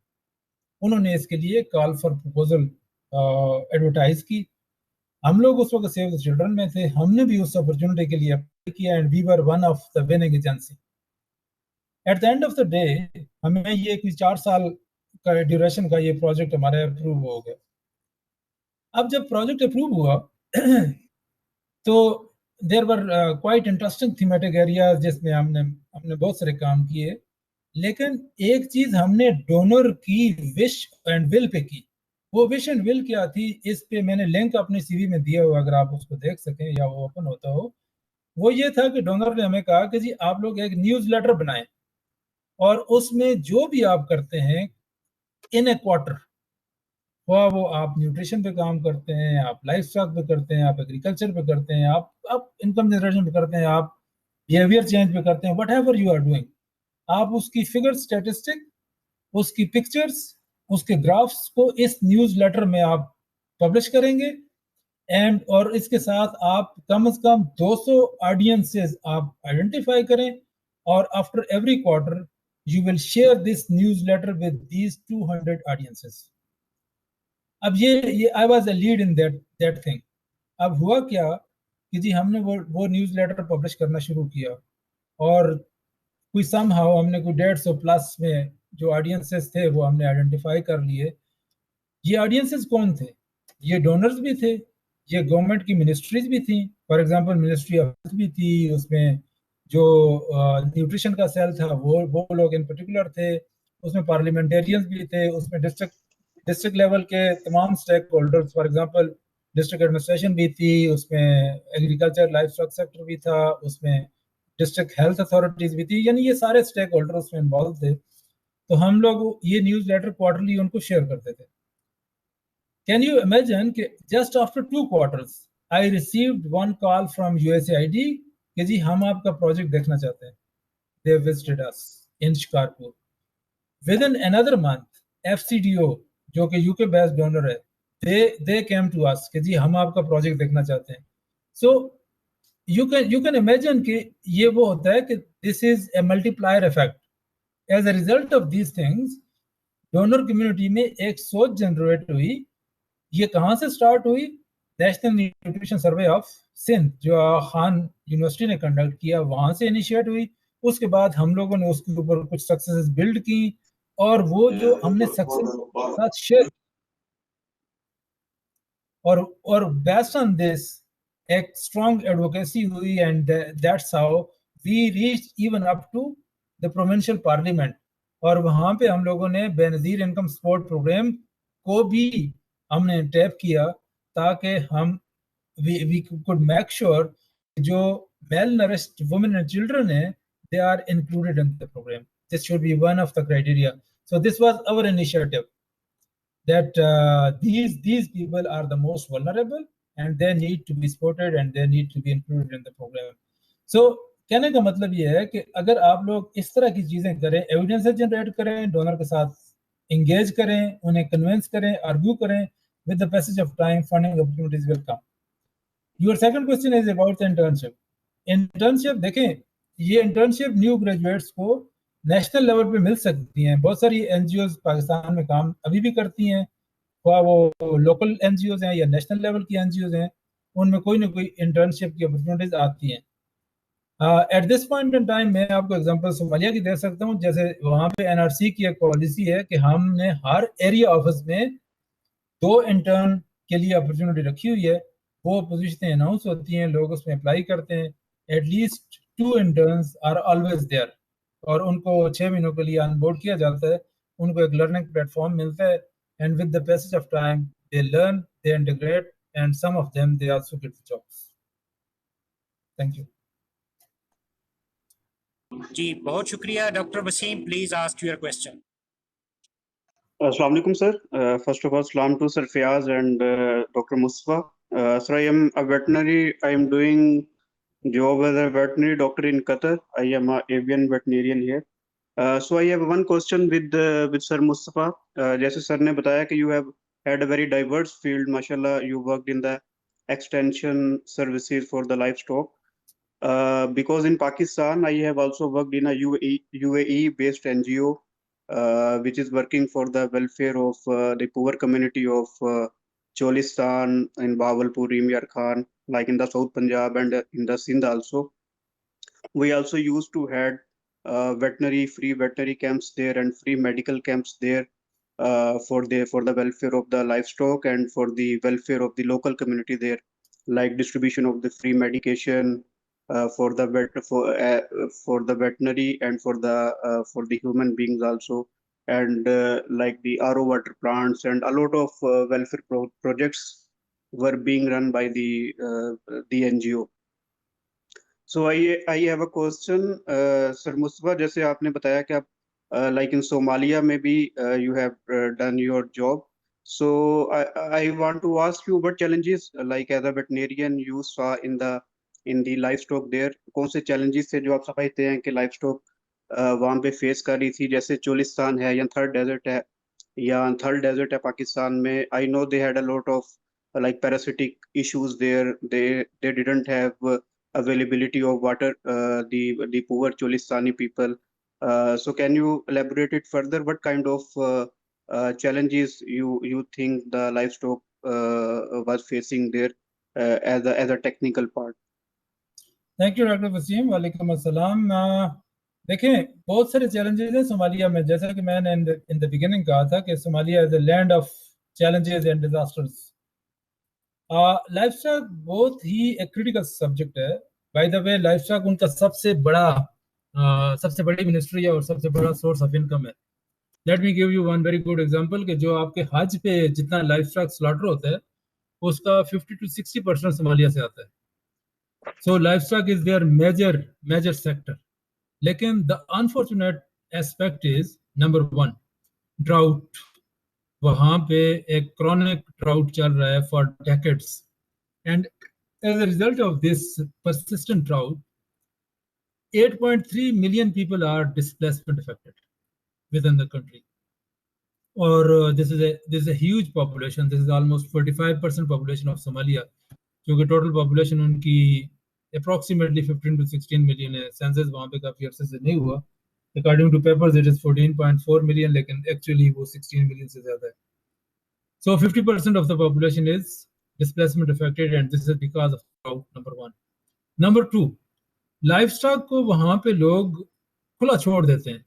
उन्होंने इसके लिए कॉल फॉर प्रपोजल एडवर्टाइज की। हम लोग उस वक्त सेव द चिल्ड्रन में थे, हमने भी उस अपॉर्चुनिटी के लिए अप्लाई किया and we were one of the winning agency. At the end of the day हमें ये कोई 4 साल का ड्यूरेशन का ये प्रोजेक्ट हमारा अप्रूव हो गया। अब जब प्रोजेक्ट अप्रूव हुआ तो there were quite interesting thematic areas जिसमें हमने हमने बहुत सारे काम किए। लेकिन एक चीज हमने डोनर की विश एंड विल पे की। वो विश एंड विल क्या थी, इस पे मैंने लिंक अपने सीवी में दिया हुआ, अगर आप उसको देख सकें या वो ओपन होता हो। वो ये था कि डोनर ने हमें कहा कि जी आप लोग एक न्यूज लेटर बनाएं और उसमें जो भी आप करते हैं इन ए क्वार्टर, वो आप न्यूट्रिशन पे काम करते हैं, आप लाइफ स्टॉक पे करते हैं, आप एग्रीकल्चर पे करते हैं, आप इनकम जनरेशन पे करते हैं, आप बिहेवियर चेंज पे करते हैं, whatever you are doing, आप उसकी फिगर स्टेटिस्टिक, उसकी पिक्चर्स, उसके ग्राफ्स को इस न्यूज लेटर में आप पब्लिश करेंगे। एंड और इसके साथ आप कम से कम 200 ऑडियंसेस आप आइडेंटिफाई करें और after every quarter you will share this newsletter with these 200 audiences. अब ये I was a lead in that thing. अब हुआ क्या कि जी हमने वो न्यूज लेटर पब्लिश करना शुरू किया और कोई समहाउ हमने कोई 150 प्लस में जो ऑडियंसेस थे वो हमने आइडेंटिफाई कर लिए। ये ऑडियंसेस कौन थे? ये डोनर्स भी थे, ये गवर्नमेंट की मिनिस्ट्रीज भी थी। For example ministry of health भी थी, उसमें जो न्यूट्रिशन का सेल था वो लोग इन पर्टिकुलर थे, उसमें पार्लियामेंटेरियंस भी थे, उसमें डिस्ट्रिक्ट डिस्ट्रिक्ट लेवल के तमाम stakeholders, for example district administration भी थी, उसमें एग्रीकल्चर लाइफ स्टॉक सेक्टर भी था, उसमें डिस्ट्रिक्ट हेल्थ अथॉरिटीज भी थी, यानी ये सारे स्टेक होल्डर उसमें इन्वॉल्व थे। तो हम लोग ये न्यूज लेटर क्वार्टरली उनको शेयर करते थे। कैन यू इमेजिन कि just after 2 quarters I received one call from USAID कि जी हम आपका प्रोजेक्ट देखना चाहते हैं। They visited us in Shikarpur. With in another month FCDO जो कि यूके बेस्ड डोनर है, दे केम टू अस कि जी हम आपका प्रोजेक्ट देखना चाहते हैं। सो यू कैन इमेजिन कि ये वो होता है कि this is a multiplier effect. As a result of these things donor community में एक सोच जनरेट हुई। ये कहाँ से स्टार्ट हुई? National nutrition survey of Sindh जो खान यूनिवर्सिटी ने कंडक्ट किया, वहां से इनिशिएट हुई। उसके बाद हम लोगों ने उसके ऊपर कुछ सक्सेस बिल्ड की और वो जो हमने सक्सेस साथ शेयर और बेस्ड ऑन दिस एक स्ट्रॉन्ग एडवोकेसी हुई and that's how we reach even up to the provincial parliament. और वहां पे हम लोगों ने बेनजीर इनकम सपोर्ट प्रोग्राम को भी हमने टैप किया ताकि हम we could make sure जो malnourished women and children है they are included in the program. This should be one of the criteria. So this was our initiative that these people are the most vulnerable and they need to be supported and they need to be included in the program. So कहने का मतलब ये है कि अगर आप लोग इस तरह की चीजें करें, एविडेंस जनरेट करें, डोनर के साथ इंगेज करें, उन्हें कन्विंस करें, आर्ग्यू करें, with the passage of time funding opportunities will come. Your second question is about the internship. Internship देखें, ये इंटर्नशिप न्यू ग्रेजुएट्स को नेशनल लेवल पे मिल सकती हैं। बहुत सारी NGOs पाकिस्तान में काम अभी भी करती हैं, वो लोकल NGOs हैं या नेशनल लेवल की NGOs हैं, उनमें कोई ना कोई इंटर्नशिप की अपॉर्चुनिटीज आती हैं। At this point in time मैं आपको एग्जांपल सोमालिया की दे सकता हूँ। जैसे वहाँ पे एनआरसी की एक पॉलिसी है कि हमने हर एरिया ऑफिस में 2 इंटर्न के लिए अपॉर्चुनिटी रखी हुई है। वो पोजीशनें अनाउंस होती हैं, लोग उसमें अप्लाई करते हैं। At least 2 interns are always there, और उनको 6 महीनों के लिए अनबोर्ड किया जाता है। उनको एक लर्निंग प्लेटफॉर्म मिलता है, and with the passage of time they learn, they integrate, and some of them they also get jobs. Thank you ji, बहुत शुक्रिया doctor Waseem. Please ask your question. Assalamu alaikum, sir. First of all, salam to Sir Fiaz and Dr. Mustafa. Sir, I am a veterinary. I am doing job as a veterinary doctor in Qatar. I am a avian veterinarian here. So I have one question with Sir Mustafa. जैसे sir ने बताया कि you have had a very diverse field. Mashallah, you worked in the extension services for the livestock. Because in Pakistan, I have also worked in a UAE-based NGO, which is working for the welfare of the poor community of Cholistan in Bahawalpur, Imyar Khan, like in the South Punjab and in the Sindh also. We also used to had free veterinary camps there and free medical camps there for the welfare of the livestock and for the welfare of the local community there, like distribution of the free medication for the for the veterinary and for the human beings also, and like the RO water plants and a lot of welfare projects were being run by the NGO. So I have a question, Sir Mustafa. जैसे आपने बताया कि आप like in Somalia maybe you have done your job. So I want to ask you what challenges like as a veterinarian you saw in the livestock there. कौन से challenges थे जो आप समझते हैं कि livestock वहाँ पे face कर रही थी, जैसे चोलिस्तान है या थर्ड डेजर्ट है पाकिस्तान में. I know they had a lot of like parasitic issues there. They didn't have availability of water, the poor Cholistani people. So can you elaborate it further? What kind of challenges you think the livestock was facing there as a technical part? Thank you doctor Waseem. वालेकुम अस्सलाम। देखें, बहुत सारे challenges हैं Somalia में। जैसा कि मैंने इन द बिगिनिंग कहा था कि Somalia is a land of challenges and disasters. Life stock बहुत ही एक क्रिटिकल सब्जेक्ट है। By the way, life stock उनका सबसे बड़ी मिनिस्ट्री है और सबसे बड़ा सोर्स ऑफ इनकम है। Let me give you one very good example कि जो आपके हज पे जितना लाइफ स्टॉक स्लॉटर होता है उसका 50 to 60% सोमालिया से आता है। So livestock is their major sector. लेकिन the unfortunate aspect is number 1, drought. वहां पे एक क्रॉनिक ड्राउट चल रहा है for decades, and as a result of this persistent drought, 8.3 million people are displacement affected within the country. Or this is a huge population. This is almost 45% population of Somalia, क्योंकि total population उनकी approximately 15 to 16 million है। Census वहाँ पे काफ़ी अरसे से नहीं हुआ। According two papers it is 14.4 million, लेकिन एक्चुअली वो 16 मिलियन से ज़्यादा है। So 50% of the population is displacement affected, and this is because of drought, number 1. Number 2, livestock को वहाँ पे लोग खुला छोड़ देते हैं,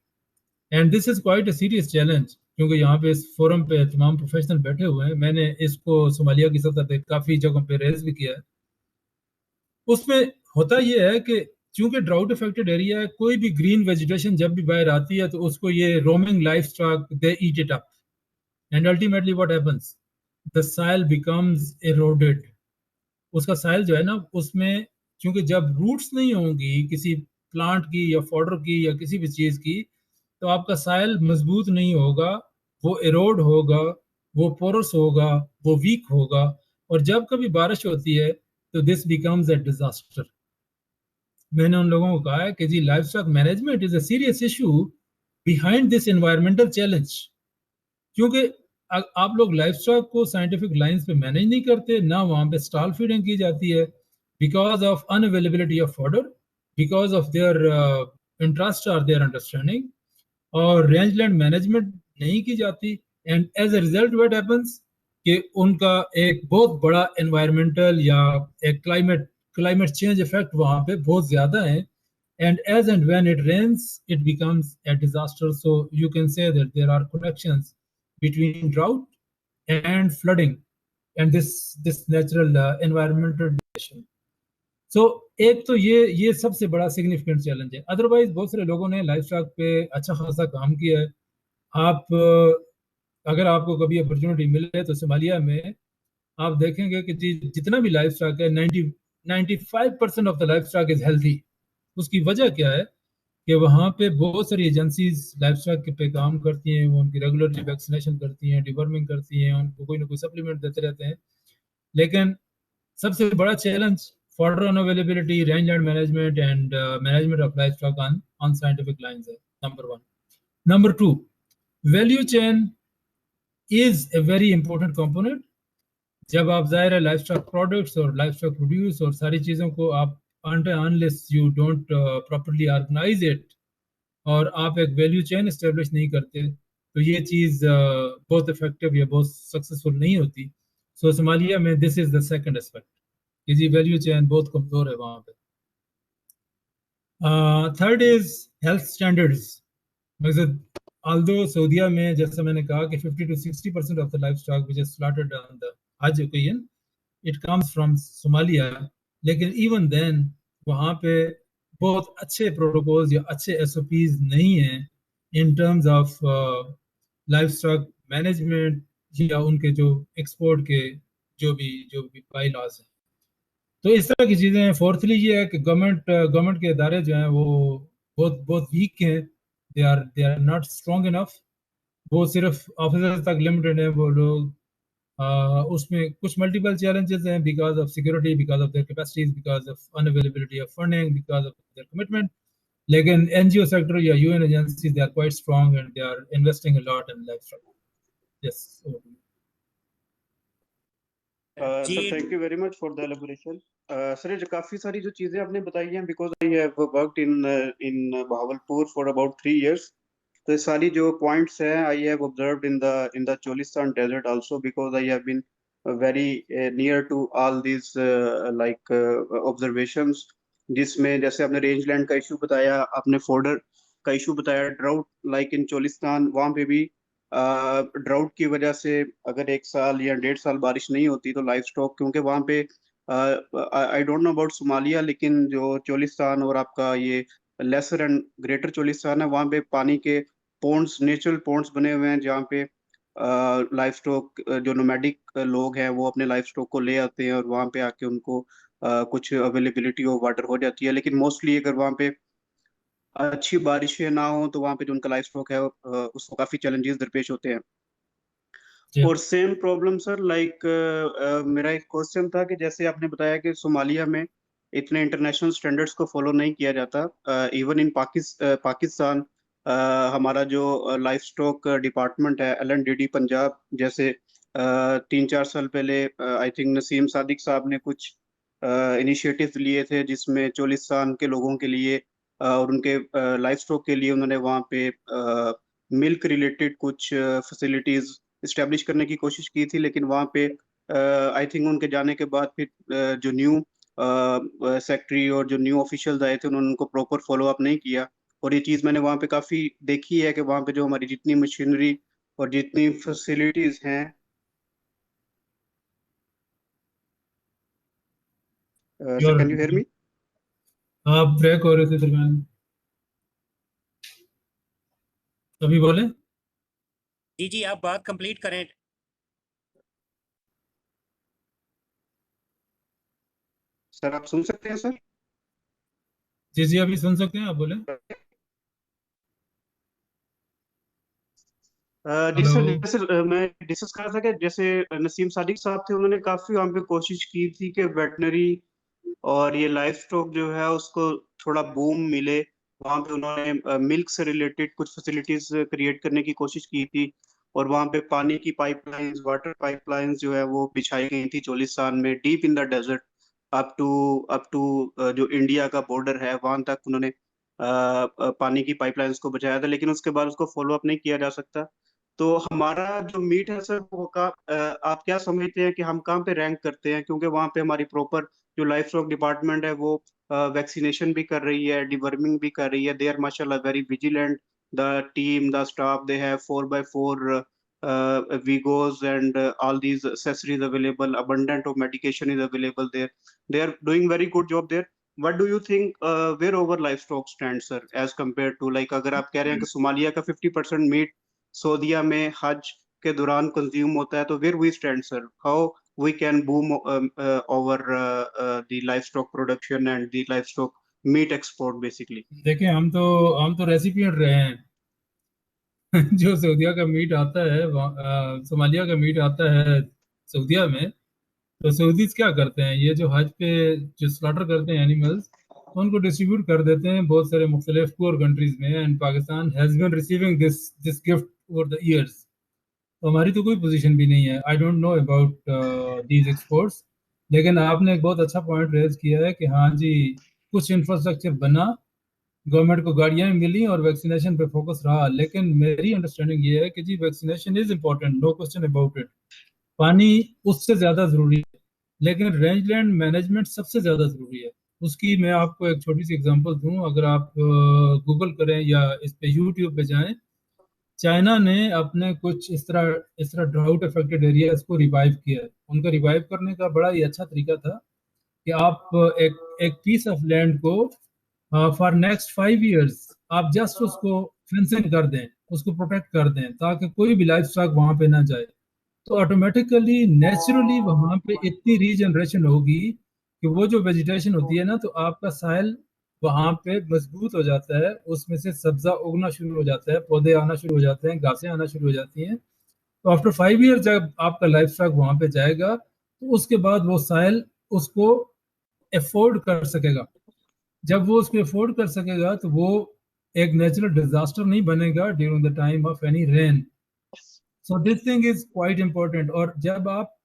and this is quite a serious challenge, क्योंकि यहाँ पे इस फोरम पे तमाम प्रोफेशनल बैठे हुए हैं। मैंने इसको सोमालिया की सतह पे काफ़ी जगहों पे रेज भी किया है। उसमें होता ये है कि चूंकि ड्राउट अफेक्टेड एरिया है, कोई भी ग्रीन वेजिटेशन जब भी बाहर आती है तो उसको ये roaming livestock they eat it up, and ultimately what happens, the soil becomes eroded. उसका साइल जो है ना, उसमें क्योंकि जब रूट्स नहीं होंगी किसी प्लांट की या फॉडर की या किसी भी चीज़ की, तो आपका साइल मजबूत नहीं होगा, वो एरोड होगा, वो पोरस होगा, वो वीक होगा, और जब कभी बारिश होती है तो दिस बिकम्स अ डिजास्टर। मैंने उन लोगों को कहा है कि जी livestock management is a serious issue behind this environmental challenge, क्योंकि आप लोग लाइफ स्टॉक को साइंटिफिक लाइंस पे मैनेज नहीं करते, ना वहाँ पे स्टॉल फीडिंग की जाती है because of unavailability of fodder, because of their interest और देयर अंडरस्टैंडिंग, और रेंज लैंड मैनेजमेंट नहीं की जाती, and as a result what happens कि उनका एक बहुत बड़ा एनवायरमेंटल या एक क्लाइमेट चेंज इफेक्ट वहाँ पे बहुत ज़्यादा है, and as and when it rains, it becomes a disaster. So you can say that there are connections between drought and flooding and this natural environmental degradation. सो एक तो ये सबसे बड़ा सिग्निफिकेंट चैलेंज है. अदरवाइज बहुत सारे लोगों ने लाइफ स्टॉक पे अच्छा खासा काम किया है. आप अगर आपको कभी अपॉर्चुनिटी मिले तो सोमालिया में आप देखेंगे कि जितना भी लाइफ स्टॉक है 95% of the livestock is healthy. उसकी वजह क्या है कि वहाँ पे बहुत सारी एजेंसीज लाइफ स्टॉक पे काम करती हैं. वो उनकी रेगुलरली वैक्सीनेशन करती हैं, डिवर्मिंग करती हैं, उनको कोई ना कोई सप्लीमेंट देते रहते हैं. लेकिन सबसे बड़ा challenge fodder unavailability, rangeland management, and management of livestock on scientific lines है, number one. Number two, value chain is a very important component. जब आप ज़ाहिर है livestock products और livestock produce और सारी चीज़ों को आप unless you don't properly organize it और आप एक value chain establish नहीं करते तो ये चीज़ बहुत effective या बहुत successful नहीं होती. So सोमालिया में this is the second aspect. जी वैल्यू चेन बहुत कमजोर है वहां पे. Third is health standards. although सऊदीया में जैसा मैंने कहा कि 50 to 60% of the livestock which is slaughtered on the Hajj occasion it comes from Somalia, लेकिन even then वहाँ पे बहुत अच्छे प्रोटोकॉल्स या अच्छे SOPs नहीं हैं in terms of livestock management या उनके जो एक्सपोर्ट के जो भी बाई लॉज हैं. तो इस तरह की चीज़ें हैं. फोर्थली ये है कि गवर्नमेंट के इदारे जो हैं वो बहुत वीक हैं. They are not strong enough. वो सिर्फ ऑफिसर्स तक लिमिटेड है वो लोग. उसमें कुछ मल्टीपल चैलेंजेस हैं because of security, because of their capacities, because of unavailability of funding, because of their commitment. लेकिन एनजीओ सेक्टर या UN agencies they are quite strong and they are investing a lot in life. Yes sir thank you very much for the elaboration. Sir जो काफी सारी जो चीजें आपने बताई हैं because I have worked in Bahawalpur for about 3 years. तो ये सारी जो पॉइंट्स हैं I have observed in the Cholistan desert also because I have been very near to all this like observations, जिसमें जैसे आपने रेंजलैंड का इशू बताया, आपने फोर्डर का इशू बताया, ड्राउट लाइक इन चोलिस्तान वहाँ पे भी ड्राउट की वजह से अगर 1 साल या 1.5 साल बारिश नहीं होती तो लाइफ स्टॉक, क्योंकि वहाँ पे आई डोंट नो अबाउट सोमालिया लेकिन जो चोलिस्तान और आपका ये लेसर एंड ग्रेटर चोलिस्तान है वहाँ पे पानी के पॉन्ड्स, नेचुरल पॉन्ड्स बने हुए हैं जहाँ पे लाइफ स्टॉक जो नोमैडिक लोग हैं वो अपने लाइफ स्टॉक को ले आते हैं और वहाँ पे आके उनको कुछ अवेलेबिलिटी ऑफ वाटर हो जाती है. लेकिन मोस्टली अगर वहाँ पे अच्छी बारिशें ना हो तो वहाँ पे जो उनका लाइफ स्टॉक है उसको काफी चैलेंजेस दरपेश होते हैं. और सेम प्रॉब्लम सर लाइक मेरा एक क्वेश्चन था कि जैसे आपने बताया कि सोमालिया में इतने इंटरनेशनल स्टैंडर्ड्स को फॉलो नहीं किया जाता. इवन इन पाकिस्तान हमारा जो लाइफ स्टॉक डिपार्टमेंट है LNDD पंजाब, जैसे 3-4 साल पहले आई थिंक नसीम सादिक साहब ने कुछ इनिशिएटिव्स लिए थे जिसमें चोलिस्तान के लोगों के लिए और उनके लाइफ स्टॉक के लिए उन्होंने वहाँ पे मिल्क रिलेटेड कुछ फैसिलिटीज इस्टेब्लिश करने की कोशिश की थी. लेकिन वहाँ पे आई थिंक उनके जाने के बाद फिर जो न्यू सेक्रेटरी और जो न्यू ऑफिशियल्स आए थे उन्होंने उनको प्रॉपर फॉलो अप नहीं किया. और ये चीज़ मैंने वहाँ पे काफ़ी देखी है कि वहाँ पे जो हमारी जितनी मशीनरी और जितनी फैसिलिटीज हैं sir can you hear me? आप ब्रेक हो रहे थे दरमियान में. अभी बोले. जी आप बात कंप्लीट करें. सर आप सुन सकते हैं सर? जी अभी सुन सकते हैं, आप बोले. जी सर, जैसे मैं डिस्कस कर रहा था कि जैसे नसीम सादिक साहब थे उन्होंने काफी वहाँ पे कोशिश की थी कि वेटनरी और ये लाइफ स्टॉक जो है उसको थोड़ा बूम मिले. वहाँ पे उन्होंने मिल्क से रिलेटेड कुछ फैसिलिटीज क्रिएट करने की कोशिश की थी और वहाँ पे पानी की पाइपलाइंस, वाटर पाइपलाइंस जो है वो बिछाई गई थी चोलिस्तान में deep in the desert up to जो इंडिया का बॉर्डर है वहां तक उन्होंने पानी की पाइपलाइंस को बचाया था. लेकिन उसके बाद उसको फॉलो अप नहीं किया जा सकता. तो हमारा जो मीट है सर वो आप क्या समझते हैं कि हम कहाँ पे रैंक करते हैं, क्योंकि वहाँ पे हमारी प्रॉपर जो लाइफ स्टॉक डिपार्टमेंट है वो वैक्सीनेशन भी कर रही है, डिवर्मिंग भी कर रही है. दे आर माशाल्लाह very vigilant. The team, the staff, they have 4x4 vigos and all these accessories available. Abundant of medication is available there. They are doing very good job there. What do you think where our livestock stands, sir, as compared to like अगर आप कह रहे हैं कि Somalia का 50% meet सऊदीया में हज के दौरान कंज्यूम होता है, तो where we stand, sir? How we can boom over the livestock production and the livestock meat export basically? देखिए, हम तो रेसिपिएंट रहे हैं. जो सऊदीया का मीट आता है, सोमालिया का मीट आता है सऊदीया में, तो सऊदीज क्या करते हैं, ये जो हज पे जो स्लॉटर करते हैं एनिमल्स, तो उनको डिस्ट्रीब्यूट कर देते हैं बहुत सारे मुख्तलिफ पुअर कंट्रीज में. And Pakistan has been receiving this gift over the years. तो हमारी तो कोई पोजीशन भी नहीं है. I don't know about these exports. लेकिन आपने एक बहुत अच्छा पॉइंट रेज किया है कि हाँ जी, कुछ इंफ्रास्ट्रक्चर बना, गवर्नमेंट को गाड़ियां मिली और वैक्सीनेशन पे फोकस रहा. लेकिन मेरी अंडरस्टैंडिंग ये है कि जी vaccination is important, no question about it. पानी उससे ज्यादा जरूरी है, लेकिन रेंजलैंड मैनेजमेंट सबसे ज्यादा जरूरी है. उसकी मैं आपको एक छोटी सी एग्जांपल दूं. अगर आप गूगल करें या इस पे यूट्यूब पे जाएं, चाइना ने अपने कुछ इस तरह ड्राउट अफेक्टेड एरियाज को रिवाइव किया है. उनका रिवाइव करने का बड़ा ही अच्छा तरीका था कि आप एक पीस ऑफ लैंड को फॉर नेक्स्ट 5 years आप जस्ट उसको फेंसिंग कर दें, उसको प्रोटेक्ट कर दें, ताकि कोई भी लाइफ स्टॉक वहां पे ना जाए. तो ऑटोमेटिकली नेचुरली वहां पे इतनी रीजनरेशन होगी कि वो जो वेजिटेशन होती है ना, तो आपका साइल वहां पे मजबूत हो जाता है, उसमें से सब्जा उगना शुरू हो जाता है, पौधे आना शुरू हो जाते हैं, घासें आना शुरू हो जाती हैं. तो आफ्टर 5 years जब आपका लाइफ स्टॉक वहां पे जाएगा, तो उसके बाद वो साइल उसको एफोर्ड कर सकेगा. जब वो उसको एफोर्ड कर सकेगा, तो वो एक नेचुरल डिजास्टर नहीं बनेगा during the time of any rain. So this thing is quite important. और जब आप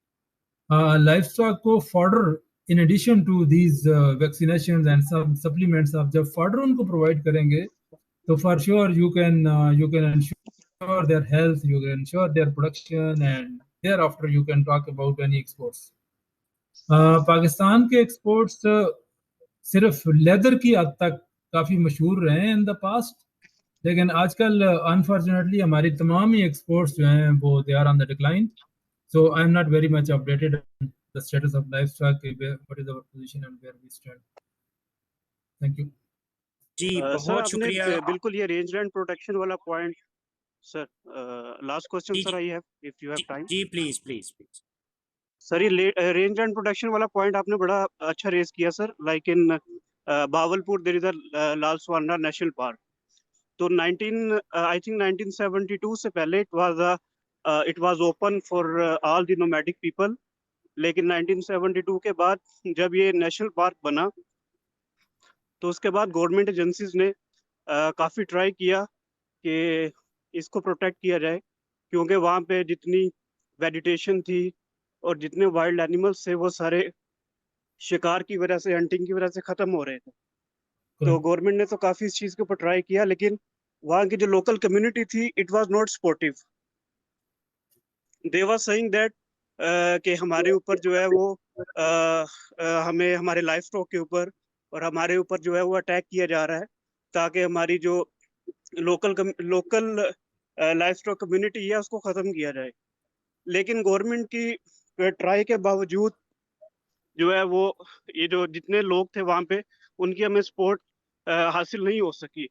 लाइफ स्टॉक को fodder, in addition to these vaccination and supplements, आप जब फॉर्डर उनको प्रोवाइड करेंगे, तो for sure you can ensure their health, you can ensure their production, and thereafter you can talk about any exports. Pakistan के exports सिर्फ leather की हद तक काफ़ी मशहूर रहे हैं इन द पास्ट, लेकिन आजकल अनफॉर्चुनेटली हमारी तमाम ही एक्सपोर्ट्स जो हैं वो they are on the decline. So I am not very much updated on the status of livestock, what is our position and where we stand. Thank you जी. Sir बहुत आपने शुक्रिया. बिल्कुल ये रेंज लैंड प्रोटेक्शन वाला point, sir last question जी sir, I have if you have time. जी please please please. Sir ये रेंज लैंड प्रोटेक्शन वाला पॉइंट आपने बड़ा अच्छा रेज किया sir. Like in Bahawalpur there is a Lal Suhanra national park. तो 19 आई थिंक 1972 से पहले it was open for all the nomadic people. लेकिन 1972 के बाद जब ये नेशनल पार्क बना, तो उसके बाद गवर्नमेंट एजेंसीज ने काफ़ी ट्राई किया कि इसको प्रोटेक्ट किया जाए, क्योंकि वहाँ पे जितनी वेजिटेशन थी और जितने वाइल्ड एनिमल्स थे वो सारे शिकार की वजह से, हंटिंग की वजह से ख़त्म हो रहे थे. तो गवर्नमेंट ने तो काफ़ी इस चीज़ के ऊपर ट्राई किया, लेकिन वहाँ की जो लोकल कम्युनिटी थी, it was not supportive. They was saying that कि हमारे ऊपर जो है वो हमें हमारे लाइफ स्टॉक के ऊपर और हमारे ऊपर जो है वो अटैक किया जा रहा है, ताकि हमारी जो लोकल लाइफ स्टॉक कम्युनिटी है उसको ख़त्म किया जाए. लेकिन गवर्नमेंट की ट्राई के बावजूद जो है वो ये जो जितने लोग थे वहाँ पे, उनकी हमें सपोर्ट हासिल नहीं हो सकी.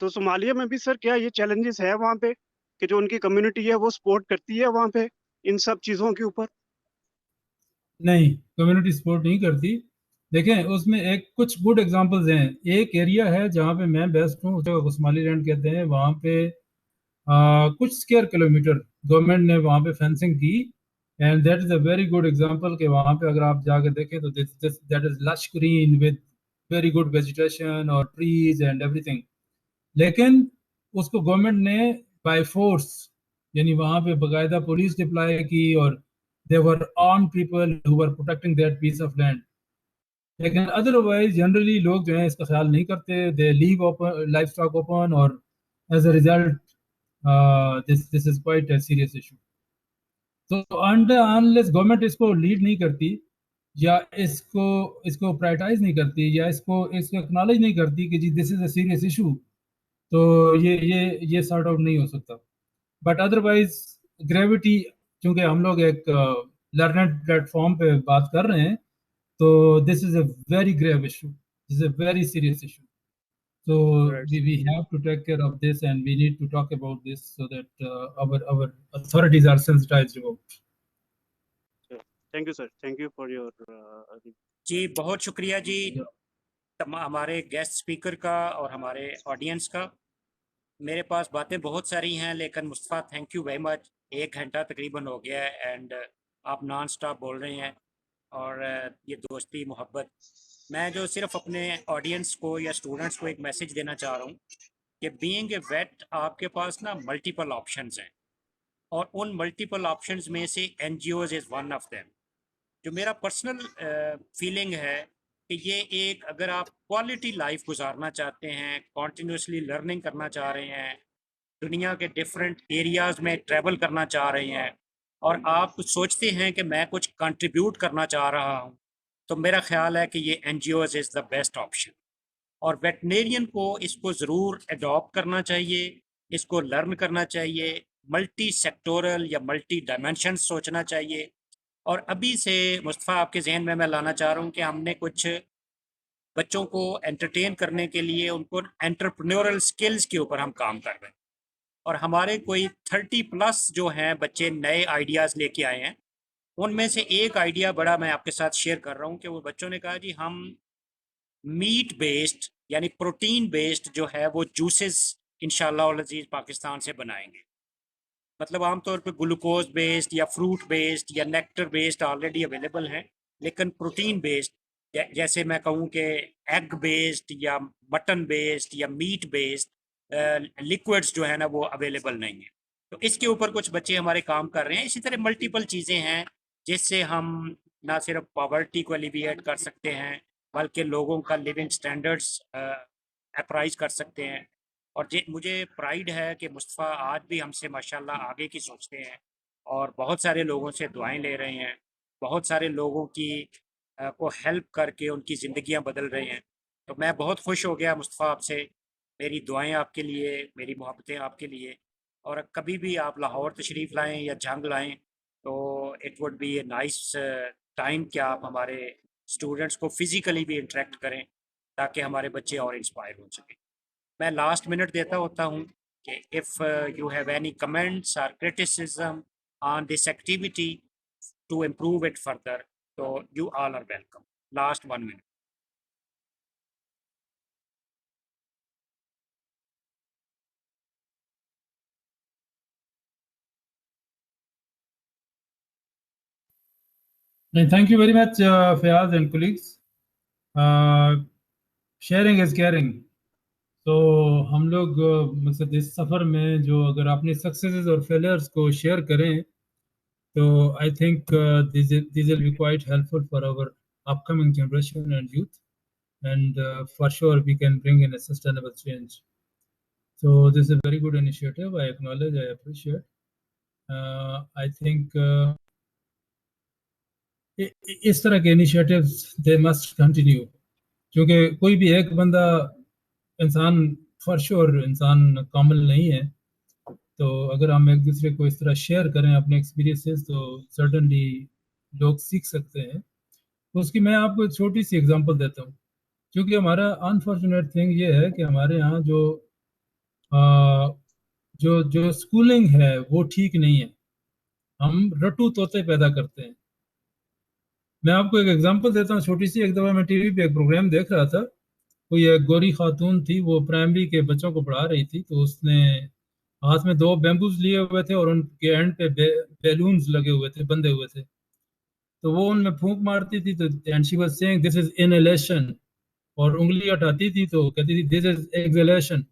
तो सोमालिया में भी सर क्या ये चैलेंजेस है वहाँ पे कि जो उनकी कम्युनिटी है वो सपोर्ट करती है वहाँ पे इन सब चीज़ों के ऊपर? नहीं, कम्युनिटी सपोर्ट नहीं करती. देखें, उसमें एक कुछ गुड एग्जांपल्स हैं. एक एरिया है जहाँ पे मैं बेस्ट हूँ, जो सोमालीलैंड कहते हैं. वहाँ पे कुछ स्क्वायर किलोमीटर गवर्नमेंट ने वहाँ पे फेंसिंग की, and that is a very good example कि वहाँ पे अगर आप जाकर देखें तो that is lush green with very good vegetation और ट्रीज एंड एवरीथिंग. लेकिन उसको गवर्नमेंट ने बाय फोर्स, यानी वहाँ पे बाकायदा पुलिस डिप्लॉय की, और they were armed people who were protecting that piece of land. लेकिन अदरवाइज जनरली लोग जो है इसका ख्याल नहीं करते. They leave open livestock open, और as a result this is quite a serious issue. तो अनलेस गवर्नमेंट इसको लीड नहीं करती, या इसको प्रायोरिटाइज नहीं करती, या इसको एक्नॉलेज नहीं करती कि जी this is a serious issue, तो ये सॉर्ट आउट नहीं हो सकता। बट अदरवाइज ग्रेविटी, क्योंकि हम लोग एक लर्नर प्लेटफॉर्म पे बात कर रहे हैं, तो this is a very grave issue, this is a very serious issue. So Right. we have to take care of this, and we need to talk about this so that our authorities are sensitized about. Sure. Thank you, sir. Thank you for your जी बहुत शुक्रिया जी हमारे guest speaker का और हमारे audience का। मेरे पास बातें बहुत सारी हैं, लेकिन Mustafa thank you very much. 1 घंटा तकरीबन हो गया है एंड आप नॉन स्टॉप बोल रहे हैं, और ये दोस्ती मोहब्बत। मैं जो सिर्फ अपने ऑडियंस को या स्टूडेंट्स को एक मैसेज देना चाह रहा हूँ कि बीइंग ए वेट आपके पास ना मल्टीपल ऑप्शंस हैं, और उन मल्टीपल ऑप्शंस में से NGOs is one of them. जो मेरा पर्सनल फीलिंग है कि ये एक, अगर आप क्वालिटी लाइफ गुजारना चाहते हैं, कॉन्टीन्यूसली लर्निंग करना चाह रहे हैं, दुनिया के डिफरेंट एरियाज़ में ट्रैवल करना चाह रहे हैं, और आप कुछ सोचते हैं कि मैं कुछ कंट्रीब्यूट करना चाह रहा हूँ, तो मेरा ख्याल है कि ये NGOs is the best option. और वेटनेरियन को इसको ज़रूर अडॉप्ट करना चाहिए, इसको लर्न करना चाहिए, मल्टी सेक्टोरल या मल्टी डायमेंशन सोचना चाहिए। और अभी से मुस्तफ़ा आपके जहन में मैं लाना चाह रहा हूँ कि हमने कुछ बच्चों को एंटरटेन करने के लिए उनको एंटरप्रेन्योरल स्किल्स के ऊपर हम काम कर रहे हैं, और हमारे कोई 30+ जो हैं बच्चे नए आइडियाज़ लेके आए हैं। उनमें से एक आइडिया बड़ा मैं आपके साथ शेयर कर रहा हूँ कि वो बच्चों ने कहा जी हम मीट बेस्ड यानी प्रोटीन बेस्ड जो है वो जूसेस इंशाल्लाह और अजीज़ पाकिस्तान से बनाएंगे। मतलब आमतौर पे ग्लूकोज बेस्ड या फ्रूट बेस्ड या नेक्टर बेस्ड ऑलरेडी अवेलेबल हैं, लेकिन प्रोटीन बेस्ड जैसे मैं कहूँ कि एग बेस्ड या मटन बेस्ड या मीट बेस्ड लिक्विड्स जो है ना वो अवेलेबल नहीं है। तो इसके ऊपर कुछ बच्चे हमारे काम कर रहे हैं। इसी तरह मल्टीपल चीज़ें हैं जिससे हम ना सिर्फ पॉवर्टी को एलिविएट कर सकते हैं, बल्कि लोगों का लिविंग स्टैंडर्ड्स अप्राइज कर सकते हैं। और मुझे प्राइड है कि मुस्तफ़ा आज भी हमसे माशाल्लाह आगे की सोचते हैं, और बहुत सारे लोगों से दुआएं ले रहे हैं, बहुत सारे लोगों की को हेल्प करके उनकी ज़िंदगियां बदल रहे हैं। तो मैं बहुत खुश हो गया मुस्तफ़ा आपसे। मेरी दुआएं आपके लिए, मेरी मोहब्बतें आपके लिए। और कभी भी आप लाहौर तशरीफ़ लाएं या जंग लाएं तो it would be a nice time कि आप हमारे स्टूडेंट्स को फिज़िकली भी इंटरेक्ट करें, ताकि हमारे बच्चे और इंस्पायर हो सकें। मैं लास्ट मिनट देता होता हूँ कि if you have any comments और criticism on this activity to improve it further, तो you all are welcome. Last 1 minute. Thank you very much, Fayaz and colleagues. Sharing is caring. तो हम लोग मतलब इस सफ़र में जो अगर अपनी सक्सेसेस और फेलियर्स को शेयर करें, तो I think this will be quite helpful for our upcoming generation and youth, and for sure we can bring in a sustainable change. So this is a very good initiative. I acknowledge, I appreciate. I think इस तरह के initiatives they must continue, क्योंकि कोई भी एक बंदा इंसान for sure इंसान कामिल नहीं है। तो अगर हम एक दूसरे को इस तरह शेयर करें अपने एक्सपीरियंसेस, तो सर्टनली लोग सीख सकते हैं। तो उसकी मैं आपको एक छोटी सी एग्जांपल देता हूँ। क्योंकि हमारा अनफॉर्चुनेट थिंग ये है कि हमारे यहाँ जो स्कूलिंग है वो ठीक नहीं है। हम रटू तोते पैदा करते हैं। मैं आपको एक एग्जांपल देता हूँ छोटी सी। एक दफ़ा मैं टीवी पे एक प्रोग्राम देख रहा था। कोई एक गोरी खातून थी, वो प्राइमरी के बच्चों को पढ़ा रही थी। तो उसने हाथ में 2 बैम्बूज लिए हुए थे और उनके एंड पे बैलून्स लगे हुए थे, बंधे हुए थे। तो वो उनमें फूंक मारती थी, तो and she was saying this is inhalation, और उंगली हटाती थी तो कहती थी दिस इज एक्सहेलेशन।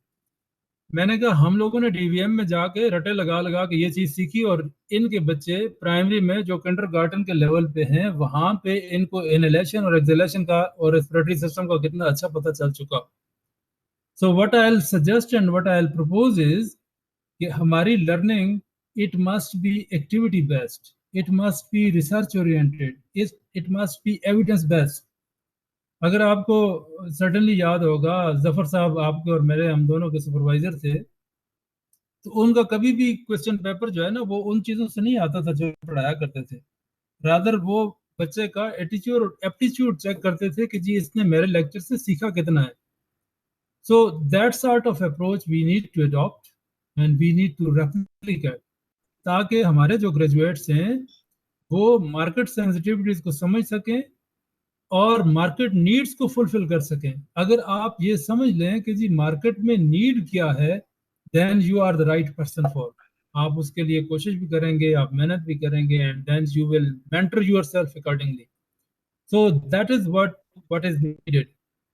मैंने कहा हम लोगों ने डीवीएम में जाके रटे लगा लगा के ये चीज सीखी, और इनके बच्चे प्राइमरी में जो किंडरगार्टन के लेवल पे हैं वहां पे इनको इनहेलेशन और एक्सहेलेशन का और रेस्पिरेटरी सिस्टम का कितना अच्छा पता चल चुका। So what I will suggest and what I will propose is कि हमारी learning it must be activity based, it must be research oriented, it must be evidence based. अगर आपको certainly याद होगा, जफर साहब आपके और मेरे, हम दोनों के सुपरवाइजर थे, तो उनका कभी भी क्वेश्चन पेपर जो है ना, वो उन चीजों से नहीं आता था जो पढ़ाया करते थे। रादर वो बच्चे का एटीट्यूड और एप्टीट्यूड चेक करते थे कि जी इसने मेरे लेक्चर से सीखा कितना है। So that sort of approach we need to adopt and we need to replicate, ताकि हमारे जो ग्रेजुएट्स हैं वो मार्केट सेंसिटिविटीज को समझ सकें और मार्केट नीड्स को फुलफिल कर सकें। अगर आप ये समझ लें कि जी मार्केट में नीड क्या है, then you are the right person for, आप उसके लिए कोशिश भी करेंगे, आप मेहनत भी करेंगे, and then you will mentor yourself accordingly. So that is what is needed.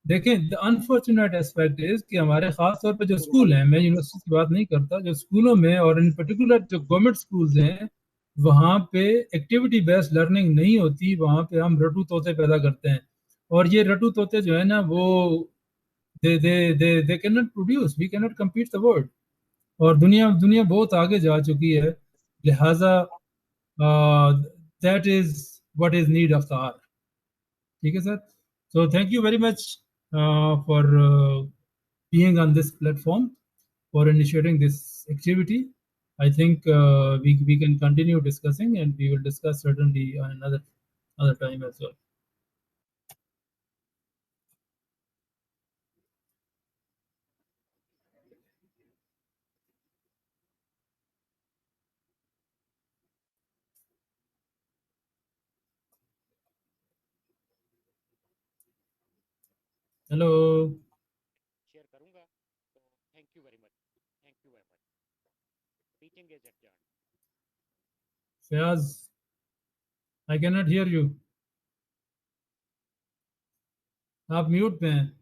देखें, द अनफॉर्चुनेट एस्पेक्ट इज कि हमारे खास तौर पे जो स्कूल हैं, मैं यूनिवर्सिटी की बात नहीं करता, जो स्कूलों में और इन पर्टिकुलर जो गवर्नमेंट स्कूल्स हैं, वहाँ पे एक्टिविटी बेस्ड लर्निंग नहीं होती, वहाँ पे हम रटू तोते पैदा करते हैं, और ये रटू तोते जो है ना, वो they can not produce, we can not compete the world, और दुनिया दुनिया बहुत आगे जा चुकी है, लिहाजा that is what is need of the hour. ठीक है sir, so thank you very much for being on this platform, for initiating this activity. I think we can continue discussing, and we will discuss certainly on another time as well. Hello. Share करूंगा, तो thank you very much, thank you very much. Teaching is adjourn. Fayaz, I cannot hear you. आप mute पे हैं।